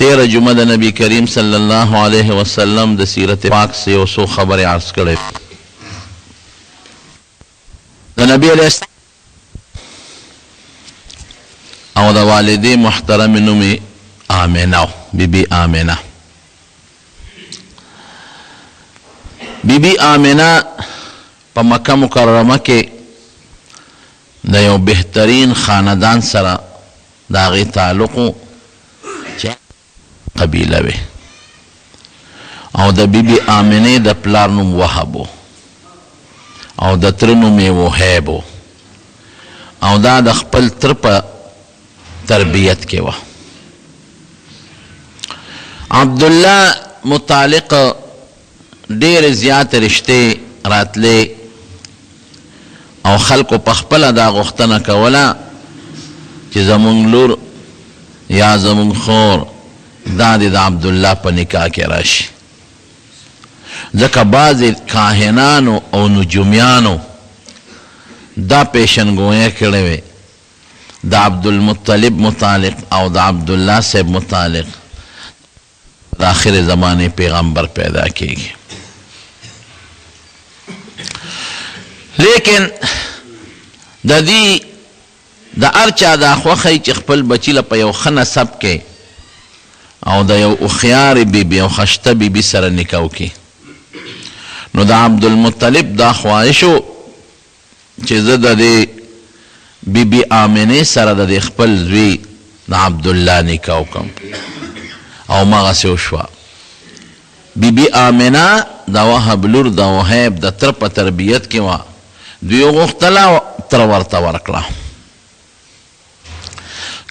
13 جمعه د نبی کریم صلی الله علیه وسلم د سیرت پاک سے یو څو خبرې عرض کړې. د نبی علیہ السلام او د والدې محترم نوم آمنه، بی بی آمنه. بی بی آمنه په مکه مکرمه کې د یو بهترین خاندان سره د هغې تعلق چې قبیله وې، او د بی بی آمنې د پلار نوم وهب او د تره نوم یې وهیب او دا د خپل تره په تربیت کې وه. عبدالله متعلق ډېرې زیاتې رشتې راتلې او خلکو په خپله دا غوښتنه کوله چې زمونږ لور یا زمونږ خور دا د عبدالله په نکاح کې راشي، ځکه بعضې کاهنانو او نجومیانو دا پیشنګویه کړې وې د عبدالمطلب متعلق او د عبدالله صاحب متعلق د آخر زمانې پیغمبر پیدا کېږي. لیکن د دې د هر چا دا خوښی چې خپل بچي له په یو ښه نسب کې او د یو هوښیارې بیبي او خشته بیبي سره نکاح وکړي. نو د عبدالمطلب دا خواهش و چې زه د دې بیبي آمنې سره د دې خپل زوی د عبدالله نکاح وکړم او مغسې وشوه. بیبي آمنه د وهب لور د وهیب د تره په تربیت کې وه، دوی غوښتله تره ورته ورکړه.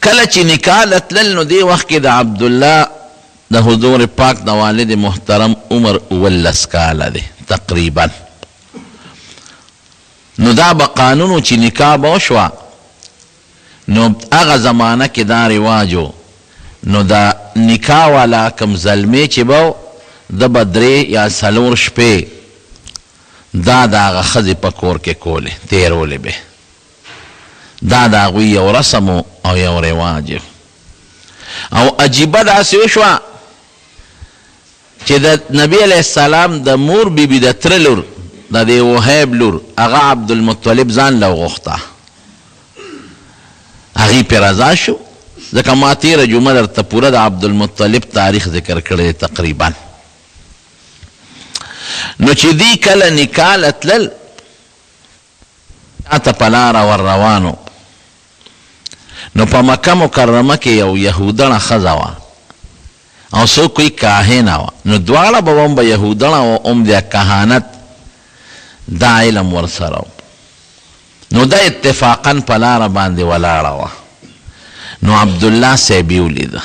کله چې نکاح له تلل نو دې وخت کې د عبدالله د حضور پاک د والد محترم عمر 19 کاله دی تقریبا. نو دا به قانون و چې نکاح به وشوه نو هغه زمانه کې دا رواج و، نو دا نکاح والا کم زلمی چې به د به 3 یا 4 شپې دا د هغه ښځې په کور کې کولې تېرولې به. دا د هغوی یو رسم او یو رواج او عجیبه داسې وشوه چې د نبی علیه السلام د مور بیبي د تره لور د دې وهیب لور هغه عبدالمطلب ځان له وغوښته، هغې پرې رضا شو، ځکه ما تېره جمعه درته پوره د عبدالمطلب تاریخ ذکر کړی تقریبا. نو چې دی کله نکاح له تلل چاته په لاره ور روانو، نو په مکه مکرمه کې یو یهودنه ښځه وه او څوک کوي کاهنه وه. نو دواړه به هم به یهودنه و هم د کهانت دا علم ورسره و. نو دا اتفاقا په لاره باندې ولاړه وه. نو عبدالله صاحب یې ولیده.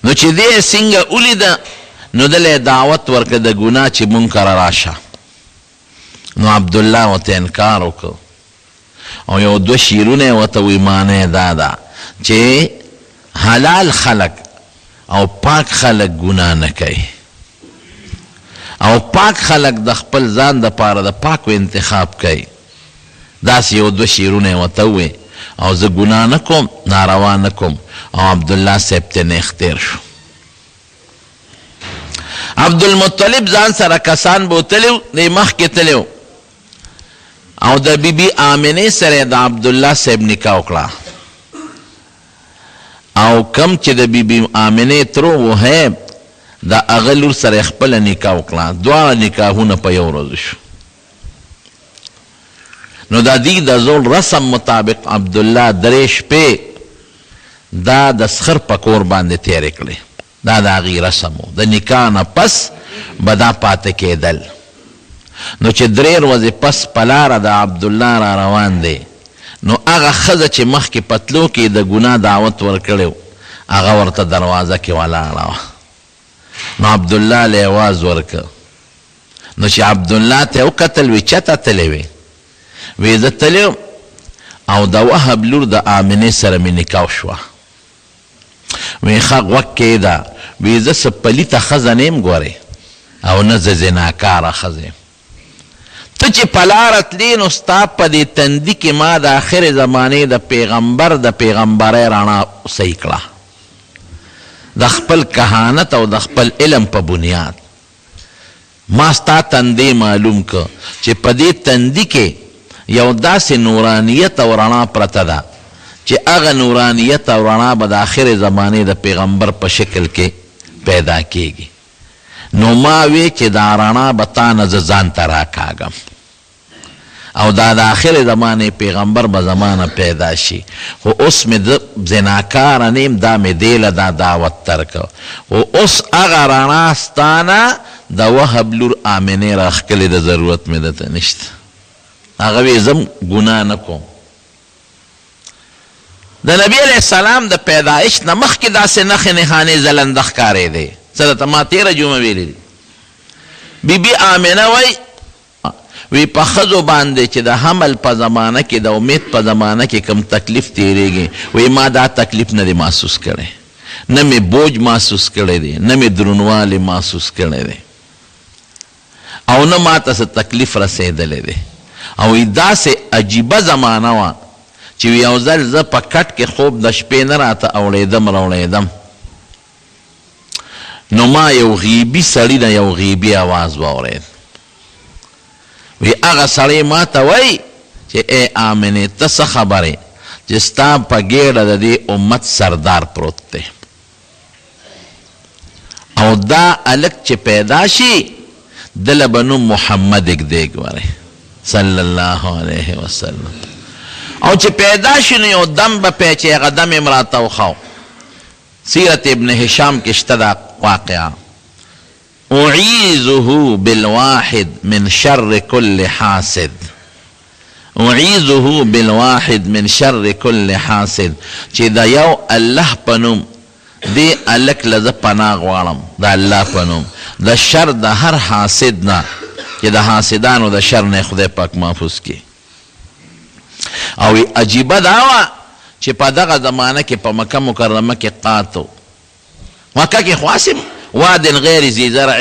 نو چې دې څنګه ولیده نو دله دعوت ورکړه د ګناه چې مونږ کره راشه. نو عبدالله ورته انکار وکړ او یو 2 شعرونه ورته وی معنی دا ده چې حلال خلق او پاک خلق ګناه نه کوي او پاک خلق د خپل ځان دپاره د پاکو انتخاب کوي. داسې یو 2 شعرونه ورته ووی او زه ګناه نه کوم ناروا نه کوم او عبدالله صاحب ته نیغ تېر شو. عبدالمطلب ځان سره کسان بوتلی دی مخکې تلی او د بیبي آمنې سره د عبدالله صاحب نکاح وکړه او کم چې د بیبي آمنې ترو وهیب د هغه لور سره خپله نکاح وکړه. دواړه نکاحونه په یو ورځ شو. نو د دې د زول رسم مطابق عبدالله 3 شپې دا د سخر په کور باندې تېرې کړې. دا د هغې رسم و، د نکاح نه پس به دا پاته کېدل. نو چې 3 ورځې پس په لاره د عبدالله را روان دی نو هغه ښځه چې مخکې پتلو کې د ګناه دعوت ورکړی هغه ورته دروازه کې ولاړه وه. نو عبدالله له اواز ورکړ. نو چې عبدالله ته وکتل وی چته تللی وی؟ وی زه تللی او د وهب لور د آمنې سره مې نکاح شوه. وی ښه غوږ کېږده، وی زه څه پلیته ښځه نه یم ګورې او نه زه زناکاره ښځه یم. ته چې په لاره تلې نو ستا په دې تندي کې ما د آخرې زمانې د پیغمبر د پیغمبرۍ رڼا صحیح کړه. د خپل کهانت او د خپل علم په بنیاد ما ستا تندې معلوم که چې په دې تندي کې یو داسې نورانیت او رڼا پرته ده چې هغه نورانیت او رڼا به د آخر زمانې د پیغمبر په شکل کې پیدا کیږي. نو ما وی چې دا رڼا به تا نه زه ځان ته راکاږم او دا د آخر زمانې پیغمبر به زمانه پیدا شي. خو اوس مې د زناکاره نیم دا مې دیله دا دعوت ترکه. خو اوس هغه رڼا ستا نه د وهب لور آمنې راښکلې د ضرورت مې دته نشته. هغه وی زم ګناه نه کوم. د نبی علیه السلام د پیدایش نه مخکې داسې نښې نښانې ځلنده ښکارېدې. څه درته ما تېره جمعه ویلې دي. بیبي آمنه وی په ښځو باندې چې د حمل په زمانه کې د امید په زمانه کې کم تکلیف تېرېږي وی ما دا تکلیف نه دی محسوس کړی، نه مې بوج محسوس کړی دی، نه مې درونوالی محسوس کړی دی او نه ما ته څه تکلیف رسېدلی دی. او داسې عجیبه زمانه وه چې یو ځل زه په کټ کې خوب د شپې نه راته اوړېدم راوړېدم نو ما یو غیبي سړي نه یو غیبي آواز واورېد. وی هغه سړی ما ته وایي چې ای آمنې ته څه خبرې چې ستا په ګېډه د دې امت سردار پروت دی او دا هلک چې پیدا شي دله به نوم محمد اږدې ګورئ صلی الله علیه وسلم. او چې پیدا شي نو یو دم به پی چې هغه دم یې راته وښو. سیرت ابن هشام کې شته دا واقعه. اعیذه بالواحد من شر كل حاسد، اعیذه بالواحد من شر كل حاسد، چې دا یو الله په نوم دې هلک له زه پناه غواړم د الله په نوم د شر د هر حاسد نه چې د حاسدانو د شر نه خدای پاک محفوظ کړي. او عجیبه دا وه چې په دغه زمانه کې په مکه مکرمه کې قاتو مکه کې خو واد غیر ذی زرع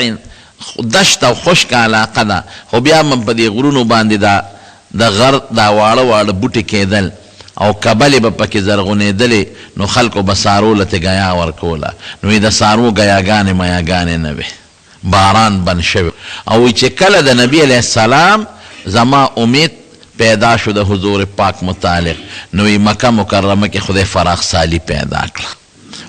دشت او خشک علاقه ده خو بیا هم په دې غرونو باندې د غر دا واړه واړه بوټي کېدل او کبلې به پکې زرغونېدلې نو خلکو به څارو لته ګیا ورکوله. نو د څارو ګیاګانې میاګانې نه وې، باران بند شوی. او چې کله د نبی علیه السلام زما امید پیدا شو د حضور پاک متعلق نو مکه مکرمه کې خدای فراخ سالی پیدا کړه،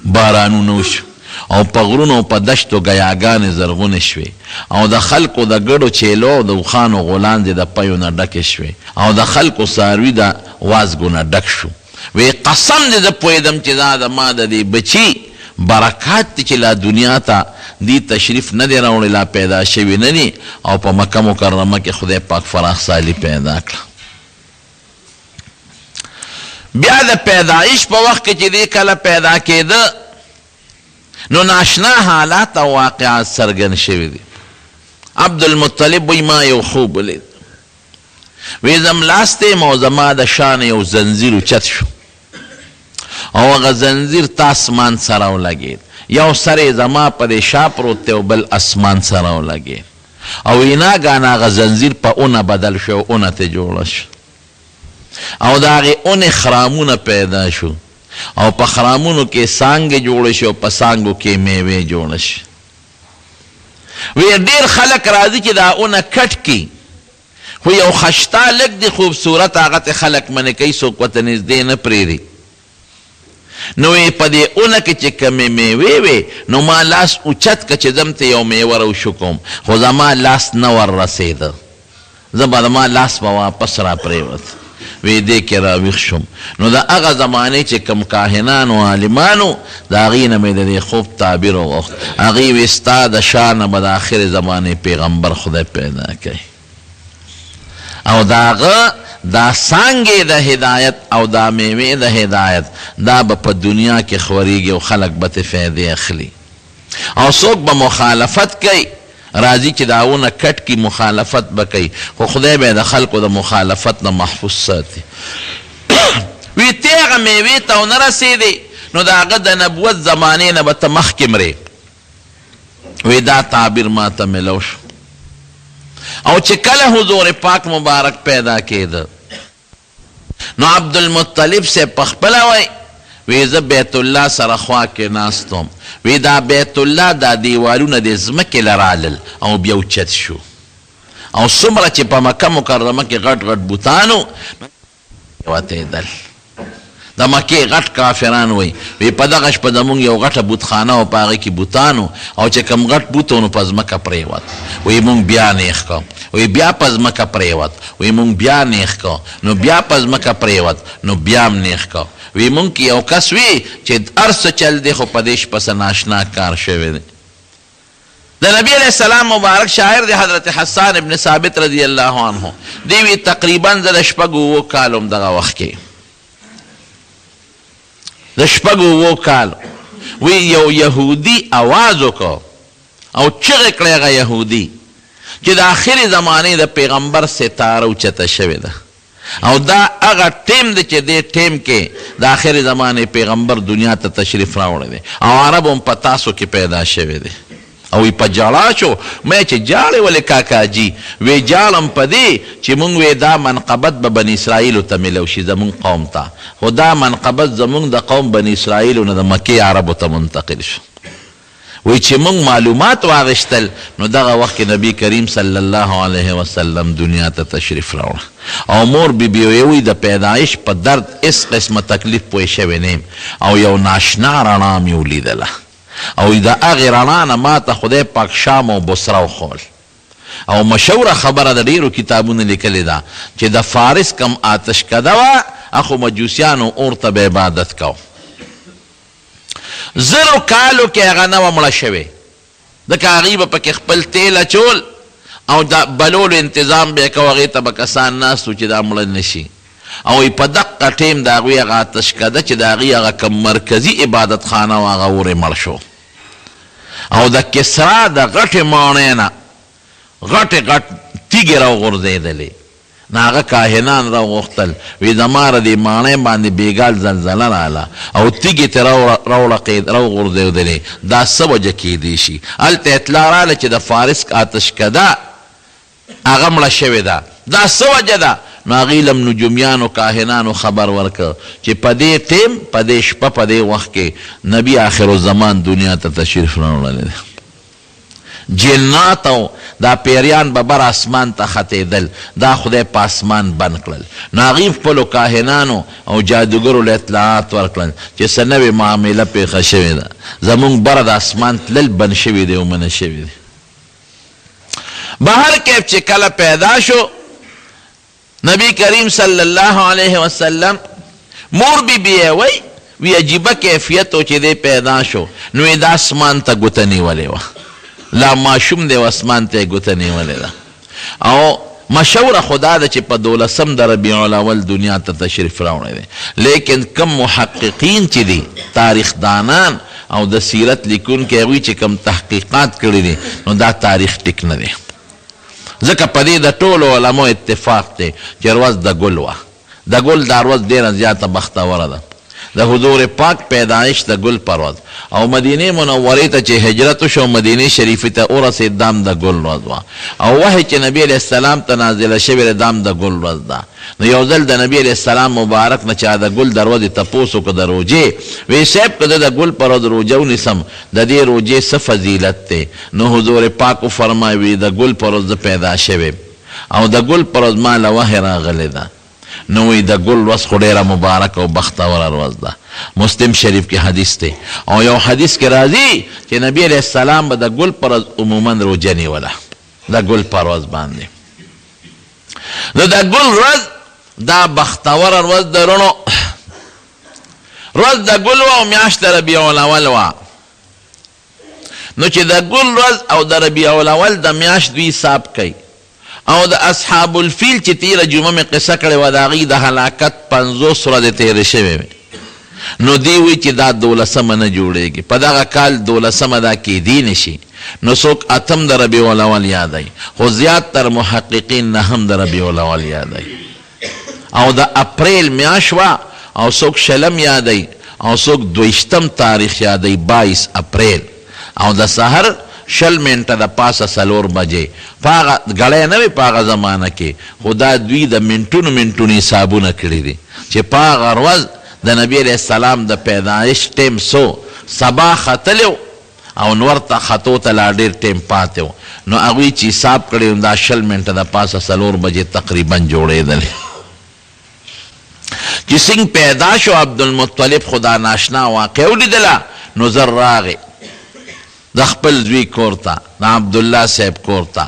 بارانونه وشو او په غرونو په دشتو ګیاګانې زرغونې شوې او د خلکو د ګډو چیلو او د اوښانو غولاندې د پیو نه ډکې شوې او د خلکو څاروي د وازګو نه ډک شو. وی قسم دې زه پوهېدم چې دا د ما د دې بچي برکات دی چې لا دنیا ته دی تشریف نه دی راوړی، لا پیدا شوي نه دي او په مکه مکرمه کې خدای پاک فراخ سالی پیدا کړه. بیا د پیدایش په وخت کې چې دی کله پیدا کېده نو ناشنا حالات او واقعات سرګن شوي دي. عبدالمطلب وی ما یو خوب ولید، وی زم لاستې مو زما د شان یو زنځیر اوچت شو او هغه زنځیر ته اسمان سره ولګېد، یو سر زما په دې شا پروت دی او بل اسمان سره ولګېد او ناګهانه هغه زنځیر په اونه بدل شو، اونه ته جوړه شو او د هغې اونې خرامونه پیدا شو او په خرامونو کې سانګې جوړه شي او په سانګو کې میوې جوړه شي. وی ډېر خلک راځي چې دا اونه کټ کړي خو یو خشتا لږ دی خوبصورت هغه ته خلک منې کوي، څوک ورته نږدې نه پرېږدي. نو په دې اونه کې چې کمې میوې وې نو ما لاس اوچت که چې ځم ته یو میوه راوشو کوم خو زما لاس نه ور رسېده، زه به زما لاس به واپس را پرېوت. وی دې کې راویښ شوم نو د هغه زمانې چې کوم کاهنانو عالمانو د هغې نه مې د دې خوب تعبیر وغوښت. هغې وی ستا د شا نه به د آخر زمانې پیغمبر خدای پیدا کوي او د هغه دا څانګې د هدایت او دا میوې د هدایت دا به په دنیا کې خورېږي او خلک به ترې فایدې اخلي او څوک به مخالفت کوي راځي چې داونه کټ کی مخالفت به کوي خو خدای به د خلکو د مخالفت نه محفوظ ساتي. وی ته هغه میوې ته ونه رسېدې نو د هغه د نبوت زمانې نه به ته مخکې مرې. وی دا تعبیر ما ته ملو شو او چې کله حضور پاک مبارک پیدا کېده نو عبدالمطلب سے پخپله وی وی زه بیت الله سره خوا کې ناستم، وی دا بیت الله دا دیوالونه د ځمکې لرالل او بیا اوچت شو، او څومره چې په مکه مکرمه کې غټ غټ بوتانو وتېدل. د مکې غټ کافران وی په دغه شپه زمونږ یو غټه بوتخانه او په هغې کې بوتانو، او چې کوم غټ بوت و نو په ځمکه پرېوت. وی مونږ بیا نیغ کو، وی بیا په ځمکه پرېوت، وی مونږ بیا نیغ کو، نو بیا په ځمکه پرېوت، نو بیا هم نیغ کو. وی مونږ کې یو کس وی چې هر څه چل دی خو په دې شپه څه ناشنا کار شوی دی. د نبی علیہ السلام مبارک شاعر دی حضرت حسان ابن ثابت رضی اللہ عنہ، دی وی تقریبا د شپږو اوو کالو دغه وخت کې، د شپږو اوو کالو وی یو یهودي آواز وکړو او چغې کړی هغه یهودي چې د آخرې زمانې د پیغمبر ستاره اوچته شوې ده، او دا هغه ټیم دی چې دې ټیم کې د آخرې زمانې پیغمبر دنیا ته تشریف راوړی دی، او عرب هم په تاسو کې پیدا شوی دی. او وی په جاړه شو، مې چې جاړې ولې کاکاجي؟ وی جاړم په دې چې مونږ وی دا منقبت به بني اسرائیلو ته میلو شي زمونږ قوم ته، خو دا منقبت زمونږ د قوم بني اسرائیلو نه د مکې عربو ته منتقل شو. وی چې مونږ معلومات واغشتل نو دغه وخت کې نبی کریم صلی الله علیه وسلم دنیا ته تشریف راوړه، او مور بیبي وی د پیدایش په درد اس قسمه تکلیف پوه شوی نیم، او یو ناشنا رڼا مې ولیدله، او د هغې رڼا نه ما ته خدای پاک شام او بصره وښول. او مشهوره خبره د ډېرو کتابونو لیکلې ده چې د فارس کم آتشکده وه اخو مجوسیانو اور ته به عبادت کو. 1000 کالو کې هغه نه وه مړه شوې، ځکه هغوی به پکې خپل تیل اچول او د بلولو انتظام به یې کو، هغې ته به کسان ناست و چې دا مړه نه شي. او په دقه ټیم د هغوی هغه آتشکده چې د هغوی هغه کم مرکزي عبادت خانه و هغه ورې مړ شو. او د کسرا د غټې ماڼۍ نه غټې غټ تیږې راوغورځېدلې، نو هغه کاهنان راوغوښتل، وی زما د دې ماڼۍ باندې بېګال زلزله راغله او تیږې ترې راوغورځېدلې، دا څه وجه کیدی شي؟ هلته اطلاع راغله چې د فارس آتشکده هغه مړه شوې ده، دا څه وجه ده؟ نو هغوی لم نجومیانو کاهنانو خبر ورکړ چې په دې ټیم په دې شپه په دې وخت کې نبی آخر الزمان دنیا ته تشریف راوړلی دی. جنات او دا پیریان به بر اسمان ته ختېدل، دا خدای په اسمان بند کړل. نو هغوی خپلو کاهنانو او جادوګرو له اطلاعات ورکړل چې څه نوې معامله پېښه شوې ده، زمونږ بره د اسمان تلل بند شوي دی او منع شوي دی. بهر کیف چې کله پیدا شو نبی کریم صلی الله علیه وسلم مور بی بی وی عجیبه کیفیت و چې دی پیدا شو، نو د اسمان ته ګوته نیولې وه، لا ماشوم دی و اسمان ته یې ګوته نیولې ده. او مشهوره خدا ده چې په 12 د ربیع الاول دنیا ته تشریف راوړی دی، لیکن کم محققین چې دي تاریخ دانان او د سیرت لیکونکي هغوی چې کم تحقیقات کړي دي نو دا تاریخ ټیک نه دی، ځکه په دې د ټولو علماو اتفاق دی چې ورځ د ګل وه، د ګل دا ورځ ډېره زیاته بختوره ده، د حضور پاک پیدایش د ګل پر ورځ، او مدینې منورې ته چې هجرت وشو مدینې شریفې ته ورسېد دام د ګل ورځ وه، او وحی چې نبی علیه السلام ته نازله شوې ده دام د ګل ورځ ده. نو یو ځل د نبی علیه السلام مبارک نه چا د ګل د ورځې تپوس وکړه د روژې، وی صاحب که زه د ګل پر ورځ روژه ونیسم د دې روژې څه فضیلت دی؟ نو حضور پاک وفرمایي وی د ګل پر ورځ پیدا شوی او د ګل پر ورځ ما له وحی راغلی ده، نو وی د ګل ورځ خو ډېره مبارک او بختوره ورځ ده. مسلم شریف کې حدیث دی، او یو حدیث کې راځي چې نبی علیه السلام به د ګل پر ورځ عموما روژه نیوله، د ګل پر ورځ باندې. نو د ګل ورځ دا بختوره ورځ د رڼو ورځ د ګل وه او میاشت د ربیع الاول وه. نو چې د ګل ورځ او د ربیع الاول د میاشت دوی حساب کوي، او د اصحاب الفیل چې تیره جمعه مې قصه کړې وه د هغوی د هلاکت 50 ورځې تېرې شوې وې، نو دی وی چې دا 12مه نه جوړېږي، په دغه کال 12مه دا کیدی نشي، نو څوک 8 د ربیع الاول یادوي، خو زیات تر محققین 9 د ربیع الاول یادوي. او د اپریل میاشت وه، او څوک 20 یادوي، او څوک 20 تاریخ یادوي 22 اپریل، او د سحر 20 منټه د پاسه 4 بجې. په هغه ګړی نه وي په هغه زمانه کې، خو دا دوی د منټونو حسابونه کړي دي چې په هغه ورځ د نبی علیہ السلام د پیدایش ټیم سو سبا ختلیو او نور ته خطو ته لا ډېر ټیم پاتې و نو هغوی چې حساب کړی دا 20 منټه د پاسه 4 بجې تقریبا جوړېدلې چې څنګه پیدا شو عبدالمطلب خدا ناشنا واقع ولیدله نو زر راغی د خپل زوی کور ته د عبدالله صاحب کور ته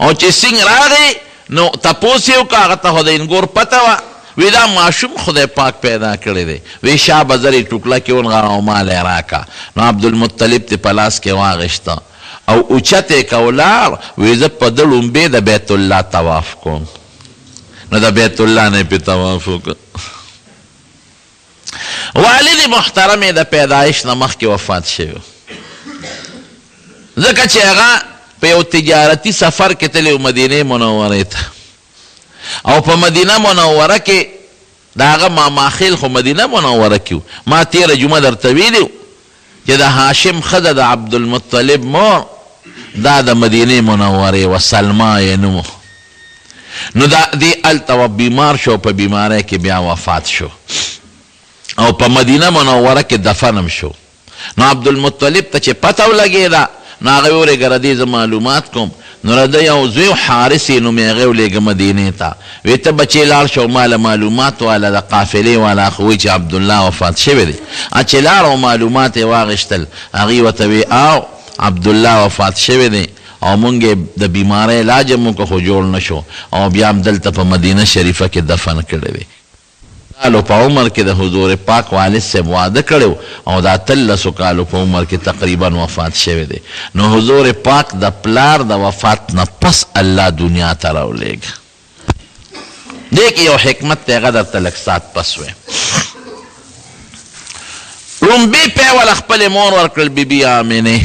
او چې څنګه راغی نو تپوس یې وکړه هغه ته خو د انګور پته وه وی دا ماشوم خدای پاک پیدا کړی دی وی شا بزرې ټوکله کې ونغاړه او مال یې راکړه نو عبدالمطلب ته په لاس کې واغېسته او اوچت یې که ولاړ وی زه په ده لومبې د بیت الله طواف کوم نو د بیت الله نه یې پې طواف وکړه والد محترم یې د پیدایش نه مخکې وفات شوی ځکه چې هغه په یو تجارتي سفر کې تللی و مدینې منورې ته او په مدینه منوره کې د هغه ماماخیل خو مدینه منوره کې ما تیره جمعه درته ویلي چې د هاشم ښځه د عبدالمطلب مور دا د مدینې منورې و سلما یې نوم نو دې هلته و بیمار شو په بیمارۍ کې بیا وفات شو او په مدینه منوره کې دفنم شو نو عبدالمطلب ته چې پته ولګېده نو هغه ویې ورېږه ردې زه معلومات کوم نو د ده یو زوی حارث یې نوم یې هغې ولېږه مدینې ته وی ته بچې لاړ شو ما له معلومات والا د قافلې والا خو وایي چې عبدالله وفات شوی دی چې لاړ او معلومات یې واغېشتل هغې ورته وی او عبدالله وفات شوی دی او مونږ یې د بیمارۍ علاج یې مونږ خو جوړ نه شو او بیا هم دلته په مدینه شریفه کې دفن کړی دی کالو په عمر کې د حضور پاک والد صاحب واده کړی او دا 13 کالو په عمر کې تقریبا وفات شوی دی نو حضور پاک د پلار د وفات نه پس الله دنیا ته راولېږه دې کې یو حکمت دی هغه درته لږ ساعت پس وی لومبې پی ول خپلې مور ورکړل بیبي آمنې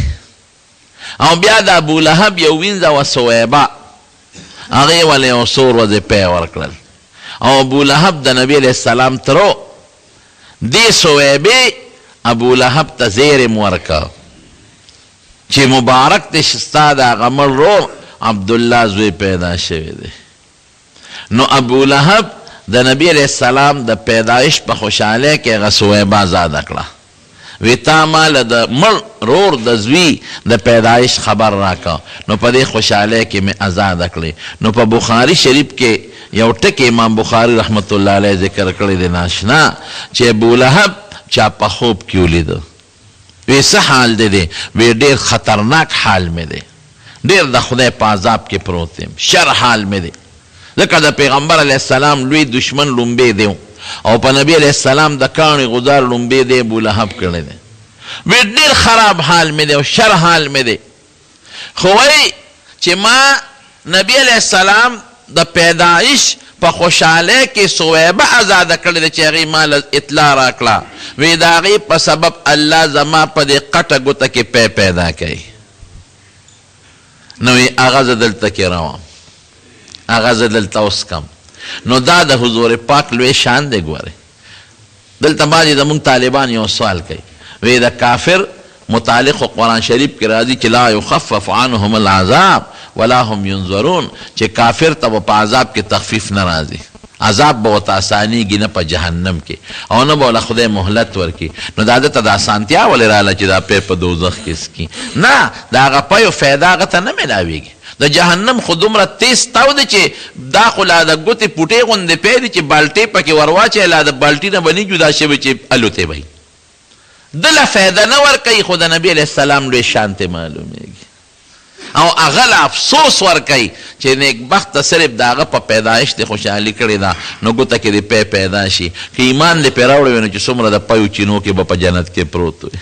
او بیا د ابولهب یو وینځه وه سویبه هغې ول یو څو ورځې پی ورکړل او ابولهب د نبی علیہ السلام ترو دی سویبې ابولهب ته زیرم ورکه چې مبارک دی ستا د هغه مړ رور عبدالله زوی پیدا شوی دی نو ابولهب د نبی علیہ السلام د پیدایش په خوشحالی کې هغه سویبه آزاده کړه وی تا مال د مړ رور د زوی د پیدایش خبر راکه نو په دې خوشحالی کې مې آزاده کړې نو په بخاري شریف کې یو ټکی امام بخاری رحمت الله علیه ذکر کړی دی ناشنا چې ابولهب چا په خوب کې ولیده وی څه حال دی دی وی ډېر خطرناک حال مې دی ډېر د خدای په عذاب کې پروت یم شر حال مې دی ځکه د پیغمبر علیه السلام لوی دشمن لومبې دی او په نبی علیه السلام د کاڼي غزار لومبې دی ابولهب کړی دی وی ډېر خراب حال مې دی او شر حال مې دی خو وی چې ما نبی علیه السلام د پیدایش په خوشحالی کې سویبه آزاده کړې ده چې هغې ما اطلاع راکړه وی د هغې په سبب الله زما په دې قټه ګوته کې پی پیدا کوي نو وی هغه زه دلته کې روم هغه زه دلته اوس کم نو دا د حضور پاک لوی شان دی ګورې دلته بعضې زمونږ طالبان یو سوال کوي وی د کافر متعلق قرآن شریف کې راځي چې لا یخفف عنهم العذاب ولا هم ينظرون چې کافر ته په عذاب کې تخفیف نه راځي عذاب به ورته اسانیږي نه په جهنم کې او نه به ورله خدای مهلت ورکړي نو دا دته د اسانتیا ولې راغله چې دا پی په دوزخ کې څکي نه د هغه پیو فایده هغه ته نه میلاویږي د جهنم خو دومره تیز تاو دی چې دا خو لا د ګوتې پوټې غوندې پی دی چې بالټۍ پکې ورواچوې لا د بالټي نه به نه جدا شوی چې الوتې به دله فایده نه ورکوي خو د نبي علیه السلام لوی شان ته معلومیږي او هغه له افسوس ورکوي چې نیکبخته صرف د هغه په پیدایش د خوشحالي کړې ده نو ګوته کې د پی پیدا شي که ایمان دې پرې راوړی وي نو چې څومره د پیو چینو کې به په جنت کې پروت وي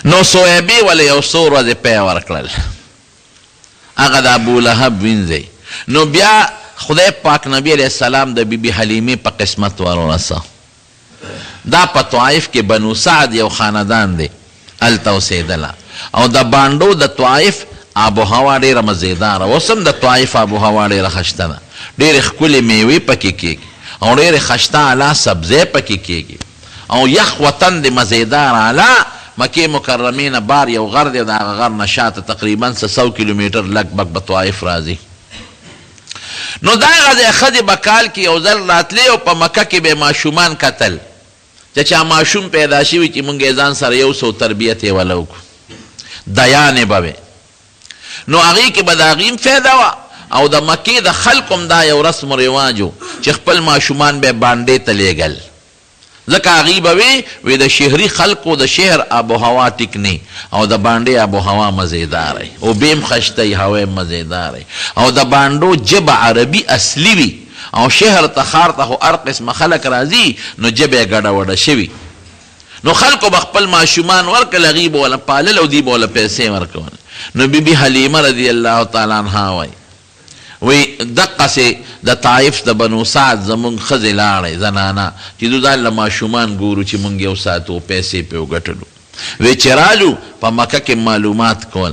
نو سویبې ولې یو څو ورځې پی ورکړل هغه د ابولهب وینځئ نو بیا خدای پاک نبی علیه السلام د بیبي حلیمې په قسمت ورورسه دا په طائف کې بنو سعد یو خاندان دی هلته اوسېدله او د بانډو د طائف آب و هوا ډېره مزیداره اوس هم د طائف آب و هوا ډېره ښایسته ده ډېرې ښکلې میوې پکې کېږي او ډېرې ښایسته اعلی سبزی پکې کېږي او یخ وطن د مزیدار اعلی مکې مکرمې نه بار یو غر دی او د هغه غر نه شاته تقریبا 100 کیلومیټر لګ بګ به طائف راځي نو دا غځای ښځې به کال کې یو ځل راتلې او په مکه کې به ماشومان کتل چې چا ماشوم پیدا شوي چې مونږ یې ځان سره 100 تربیت یې وله وکړو دیانې به وې نو هغې کې به د هغې فایده وه او د مکې د خلکو هم دا یو رسم و رواج و چې خپل ماشومان به بانډې ته لیږل ځکه هغې به وی د شهري خلکو د شهر آب و هوا ټیک نه او د بانډې آب و هوا مزیدار او بیم خشته هوا مزیدار او د بانډو جبه عربي اصلي وي او شهر ته ښار ته خو هر قسمه خلک راځي نو جبه یې ګډه وډه شوي نو خلکو به خپل ماشومان ورکړل هغې به وله پالل او دوی به وله پیسې ورکول نو بیبي حلیمه رضی الله تعالی عنها وایي وی دقسې د طایف د بنو سعد زمونږ ښځې لاړی زنانه چې دو دا له ماشومان ګورو چې مونږ یو ساتو پیسې پې وګټلو وی چې رالو په مکه کې معلومات کول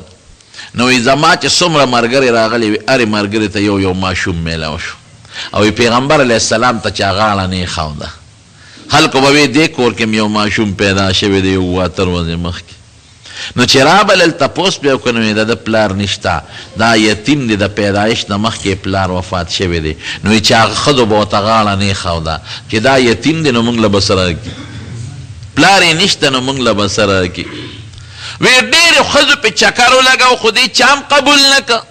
نو وی زما چې څومره ملګرې راغلې وي هرې ملګرې ته یو ماشوم میلاو شو او وی پیغمبر علیه السلام ته چا غاړه نه یې ښوده خلکو به وی دې کور کې یو ماشوم پیدا شوی دی 7 ورځې مخکې نو چې رابلل تپوس بیا وکړو نو د پلار نشته دا یتیم دی د پیدایش نه مخکې پلار وفات شوی دی نو چې هغه ښځو به ورته غاړه نه یې ښوده چې دا یتیم دی نو موږ له به څه راکړي پلار یې نشته نو موږ له به څه راکړي وی ډېرې ښځو پې چکر ولګو خو دې چا هم قبول نه که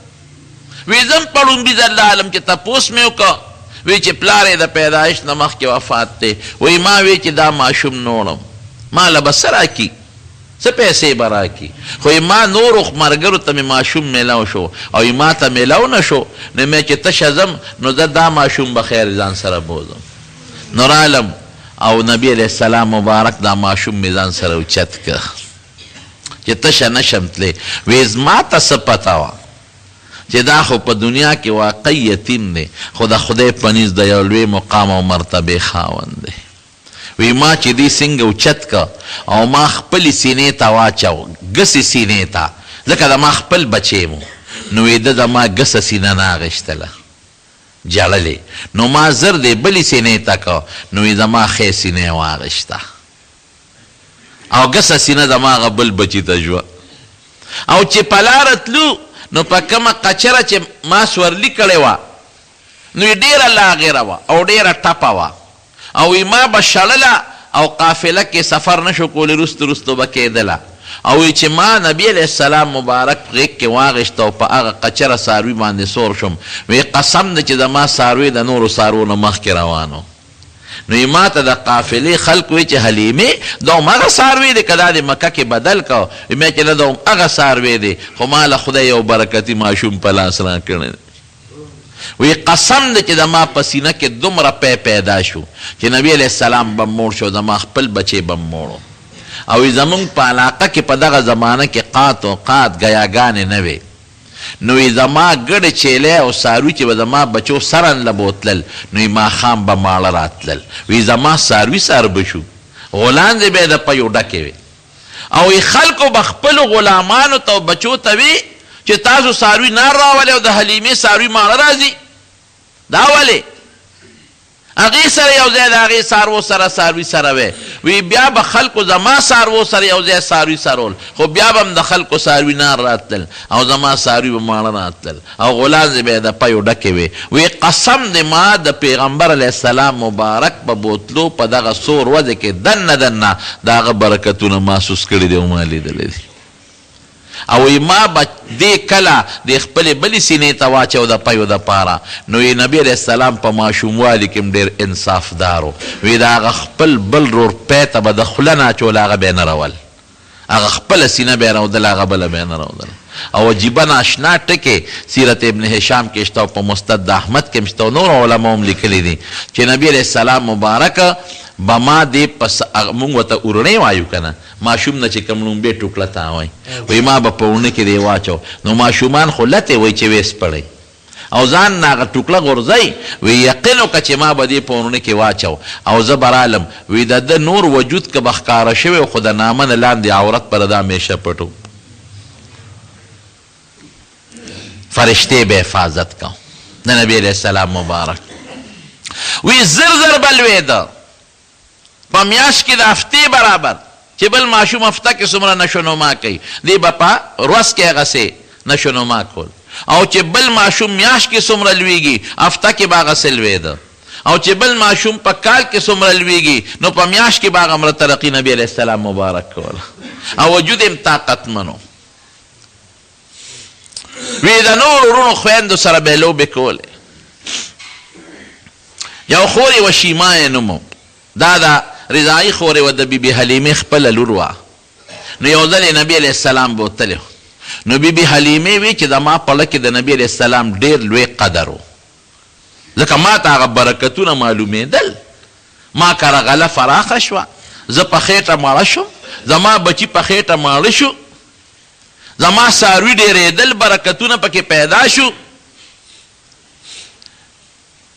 وی زم په ړومبي ځل لاړم چې تپوس مې وکړه وی چې پلار یې د پیدایش نه مخکې وفات دی وی ما وی چې دا ماشوم نوړم ما له به څه راکړي څه پیسې به راکړي خو ما نورو ملګرو ته مې ماشوم میلاو شو او ما ته میلاو نه شو نو مې چې تشه ځم نو زه دا ماشوم به خیر ځان سره بوځم نو رالم او نبی علیه السلام مبارک دا ماشوم مې ځان سره اوچت که چې تشه نشم تللی وی زما ته څه پته وه چې دا خو په دنیا کې واقع یتیم دی خو د خدای په نزد د یو لوی مقام او مرتبې خاوند دی وی ما چې دی څنګه اوچت که او ما خپلې سینې ته واچو ګسې سینې ته ځکه د ما خپل بچی مو نو وی ده زما ګسه سینه نه اخېستله جړلې نو ما زر دی بلې سینې ته که نو وی زما ښې سینه یې واخېسته او ګسه سینه زما هغه بل بچي ته ژوه او چې په لاره تلو نو په کومه قچره چې ما سورلي کړې وه نو یې ډېره لاغېره وه او ډېره ټپه وه او ما به شړله او قافله کې سفر نشو کولی رستو رستو به کېدله او چې ما نبی علیه السلام مبارک په غېږ کې واغېشته او په هغه قچره څاروي باندې سور شم وی قسم دی چې زما څاروي د نورو څاروو نه مخکې روانو نو ما ته د قافلې خلک وی چې حلیمې دا همغه څاروی دی که دا د مکه کې بدل کو مې چې نه دا همغه څاروی دی خو ما له خدای یو برکتي ماشوم په لاس راکړی وی قسم دی چې زما په سینه کې دومره پیدا شو چې نبی علیه السلام به موړ شو زما خپل بچی به موړو او زمونږ په علاقه کې په دغه زمانه کې قات و قات ګیاګانې نه وې نو زما ګډې چیلی او څاروي چې به زما بچو سرن له بوتلل نو ماښام به ماړه راتلل وی زما څاروي سر به شو غلاندې به یې د پیو ډکې وې او خلکو به خپلو غلامانو ته او بچو ته وي چې تاسو څاروي نار راولئ او د حلیمې څاروي ماړه راځي دا ولې هغې سره یو ځای د هغې څاروو سره څاروي سره وی وی بیا به خلکو زما څاروو سره یو ځای څاروي سرول خو بیا به هم د خلکو څاروي نار راتلل او زما څاروي به ماړه راتلل او غلاندې به یې د پیو ډکې وې وی قسم د ما د پیغمبر علیه السلام مبارک په بوتلو په دغه څو ورځې کې دننه دننه د هغه برکتونه محسوس کړي دي او ما لیدلی دي او ما به دې کله د خپلې بلې سینې ته واچو د پیو دپاره نو نبي علیه السلام په ماشوموالي کې هم ډېر انصافدار و وی د هغه خپل بل رورپی ته به د خوله نه اچول هغه به یې نه رول هغه خپله سینه به یې رودل هغه بله به یې نه رودل او عجیبه ناشنا ټکې سیرت ابن هشام کې شته او په مستد احمد کې هم شته او نور علما هم لیکلي دي چې نبي علیه السلام مبارک به ما دې مونږ ورته اورڼۍ وایو که نه ماشوم نه چې کوم لومبې ټوکله ته وایي وایي ما به په اورڼۍ کې دې واچو نو ماشومان خو لتې وایي چې ویس پړی او ځان نه هغه ټوکله غورځوي وی یقین وکړه چې ما به دې په اورڼۍ کې واچو او زه به رالم وی د ده نور وجود که به ښکاره شوی خو د نامه نه لاندې عورت به د همیشه پټو فرشتې به حفاظت کو د نبي علیه السلام مبارک وی زر زر به لوېده په میاشت کې د هفتې برابر چې بل ماشوم هفته کې څومره نشونما کوي دی به په ورځ کې هغسې نشونما کول او چې بل ماشوم میاشت کې څومره لویږي هفته کې به هغه څه لویده او چې بل ماشوم په کال کې څومره لویږي نو په میاشت کې به هغه مره ترقي نبي علیه السلام مبارک کوله او وجود یې طاقتمن و وی د نورو وروڼو خویندو سره به یې لوبې کولې یو خور یې وه شیما یې نوم و دا د رضایي خور یې وه د بیبي حلیمې خپله لور وه نو یو ځل یې نبي علیه السلام بوتلی نو بیبي حلیمې وی چې د ما په لکې د نبي علیه السلام ډېر لوی قدر و ځکه ما ته هغه برکتونه معلومېدل ما کره غله فراخه شوه زه په خېټه مړه شوم زما بچي په خېټه ماړه شو زما څاروي ډېرېدل برکتونه پکې پیدا شو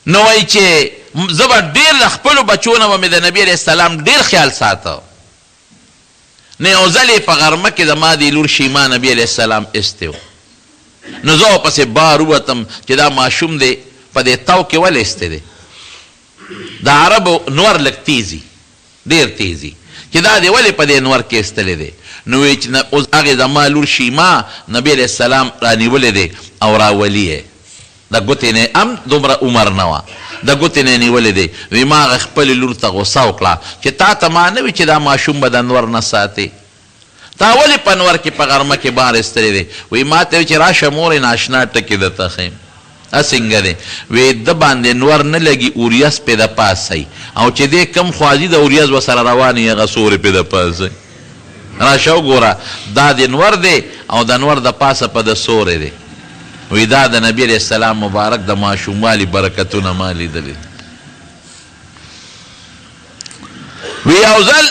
نو وایي چې زه به ډېر د خپلو بچو نه به مې د نبي علیه السلام ډېر خیال ساته نو یو ځل یې په غرمه کې زما د لور شیما نبي علیه السلام ایستی و نو زه ورپسې بار ووتم چې دا ماشوم دی په دې تو کې ولې ایستی دی د عربو نور لږ تیزي ډېر تیزي چې دا دی ولې په دې نور کې ایستلی دی نو وایي چې اوس هغې زما لور شیما نبي علیه السلام رانیولی دی او راولي یې د ګوتې نه هم دومره عمر نه وه د ګوتې نه یې نیولی دی وی ما هغه خپلې لور ته غوسه وکړه چې تا ته ما نه وي چې دا ماشوم به د نور نه ساتې تا ولې په نور کې په غرمه کې بار ایستلی دی وی ما ته وی چې راشه مورې ناشنا ټکې درته ښیم څنګه دی وی د باندې نور نه لګي اوریاس پې د پاسئ او چې دی کم خوازي د اوریاز ورسره روان یې هغه سورې پې د پاسئ راشه وګوره دا د نور دی او د نور د پاسه په د سورې دی وی دا د نبی علیه السلام مبارک د ماشوموالي برکتونه ما لیدلي وی یو ځل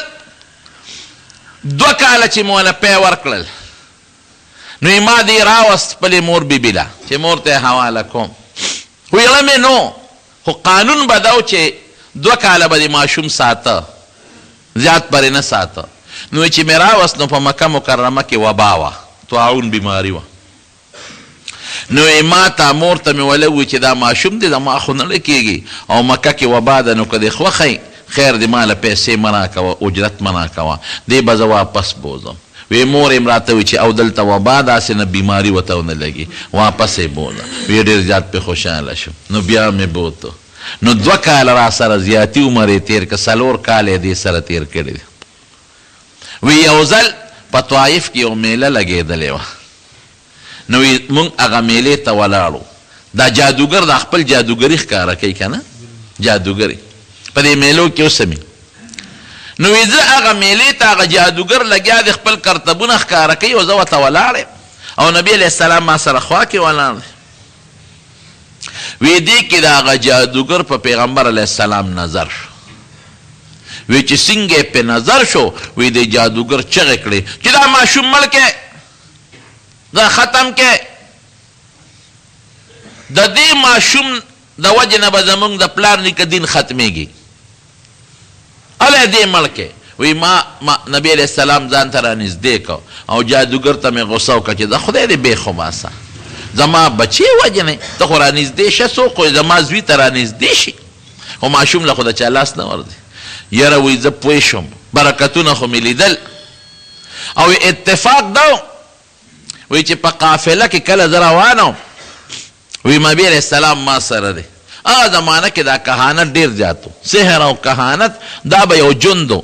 2 کاله چې مو له پی ورکړل نو ما دې راوست خپلې مور بیبي له چې مور ته یې حواله کوم ویله مې نو خو قانون به دا و چې 2 کاله به د ماشوم ساته زیات پرې نه ساته نو چې مې راوست نو په مکه مکرمه کې وبا وه طاعون بیماري وه نو ما ته مور ته مې ولی وی چې دا ماشوم دی زما خو نه کېږي او مکه کې وبا ده نو که دې خوښی خیر دې ما له پیسې مه راکوه اجرت مه راکوه دې به زه واپس بوځم وی مور یې راته وی چې او دلته وبا داسې نه بیماري ورته ونه لګي واپس یې بوله وی ډېر زیات پې خوشحاله شم نو بیا مې بوته نو 2 کاله را سره زیاتي عمر یې تېر که 4 کاله یې دې سره تېر کړي دي وی یو ځل په طایف کې یو میله لګېدلې وه نو مونږ هغه میلې ته ولاړو دا جادوګر دا خپل جادوګري ښکاره کوي که نه جادوګري په دې میلو کې اوسمي نو وی زه هغه میلې ته هغه جادوګر لګیا د خپل کرتبونه ښکاره کوي او زه ورته ولاړ او نبي علیه السلام ما سره خوا کې ولاړ دی وی دې کې د هغه جادوګر په پیغمبر علیه السلام نظر شو وی چې څنګه یې پې نظر شو وی د جادوګر چغې کړې چې دا ماشوم مړ کې دا ختم کې د دې ماشوم د وجې نه به زمونږ د پلار نیکه دین ختمیږي الی دې مړ کې وی ما نبی علیه السلام ځان ته رانږدې کو او جادوګر ته مې غوسه وکړه چې د خدای دې بې خباسه زما بچې وجنې ته خو رانږدې شه څوک خو زما زوی ته رانږدې شي خو ماشوم له خو د چا لاس نه ورځي یاره وی زه پوه شم برکتونه خو مې لیدل او اتفاق دا وی چې په قافله کې کله زه روانم وی نبي علیه السلام ما سره دی هغه زمانه کې دا کهانت ډېر زیات و سحر او کهانت دا به یو جند و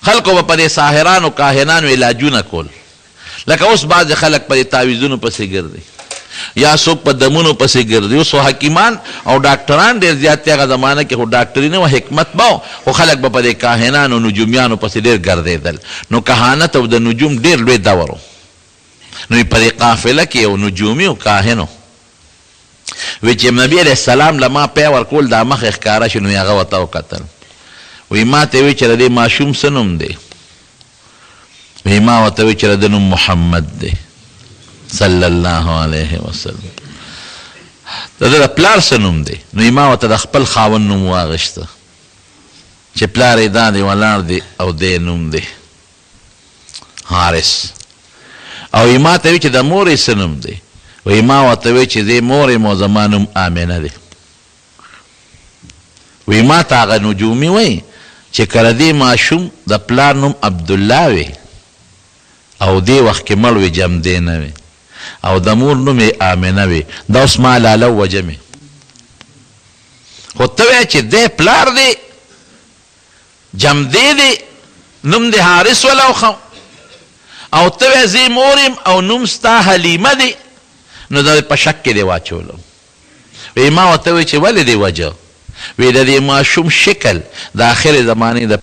خلکو به په دې ساحرانو کاهنانو علاجونه کول لکه اوس بعضې خلک په دې تعویذونو پسې ګرځي یا څوک په دمونو پسې ګرځي اوس حکیمان او ډاکټران ډېر زیات دي هغه زمانه کې خو ډاکټري نه وه حکمت به خو خلک به په دې کاهنانو نجومیانو پسې ډېر ګرځېدل نو کهانت او د نجوم ډېر لوی دور و نو په دې قافله کې یو نجومي او کاهن و وی چې نبي علیه السلام له ما پی ورکول دا مخ ښکاره شو نو هغه ورته وکتل وی ما ته وی چې د دې ماشوم څه نوم دی وی ما ورته وی چې د نوم محمد دی صلی الله علیه وسلم د ده د پلار څه نوم دی نو ما ورته د خپل خاوند نوم واغېسته چې پلار یې دا دی ولاړ دی او دی نوم دی حارث او ما ته وی چې د مور یې څه نوم دی وی ما ورته وی چې دی مور یې زما نوم آمنه دی وی ما ته هغه نجومي وی چې کله دې ماشوم د پلار نوم عبدالله وی او دې وخت کې مړ وی جمدې نه وی او د مور نوم یې آمنه وي. دا اوس ما لاله وجه مې خو ته وایه چې دی پلار دی جمدی دی نوم دی حارث ولوخم او ته وایه زه مور یم او نوم ستا حلیمه دی نو دا په شک کې دی واچولم. وی ما ورته وایي چې ولې دی وجه وی د دې ماشوم شکل د آخر زمانې د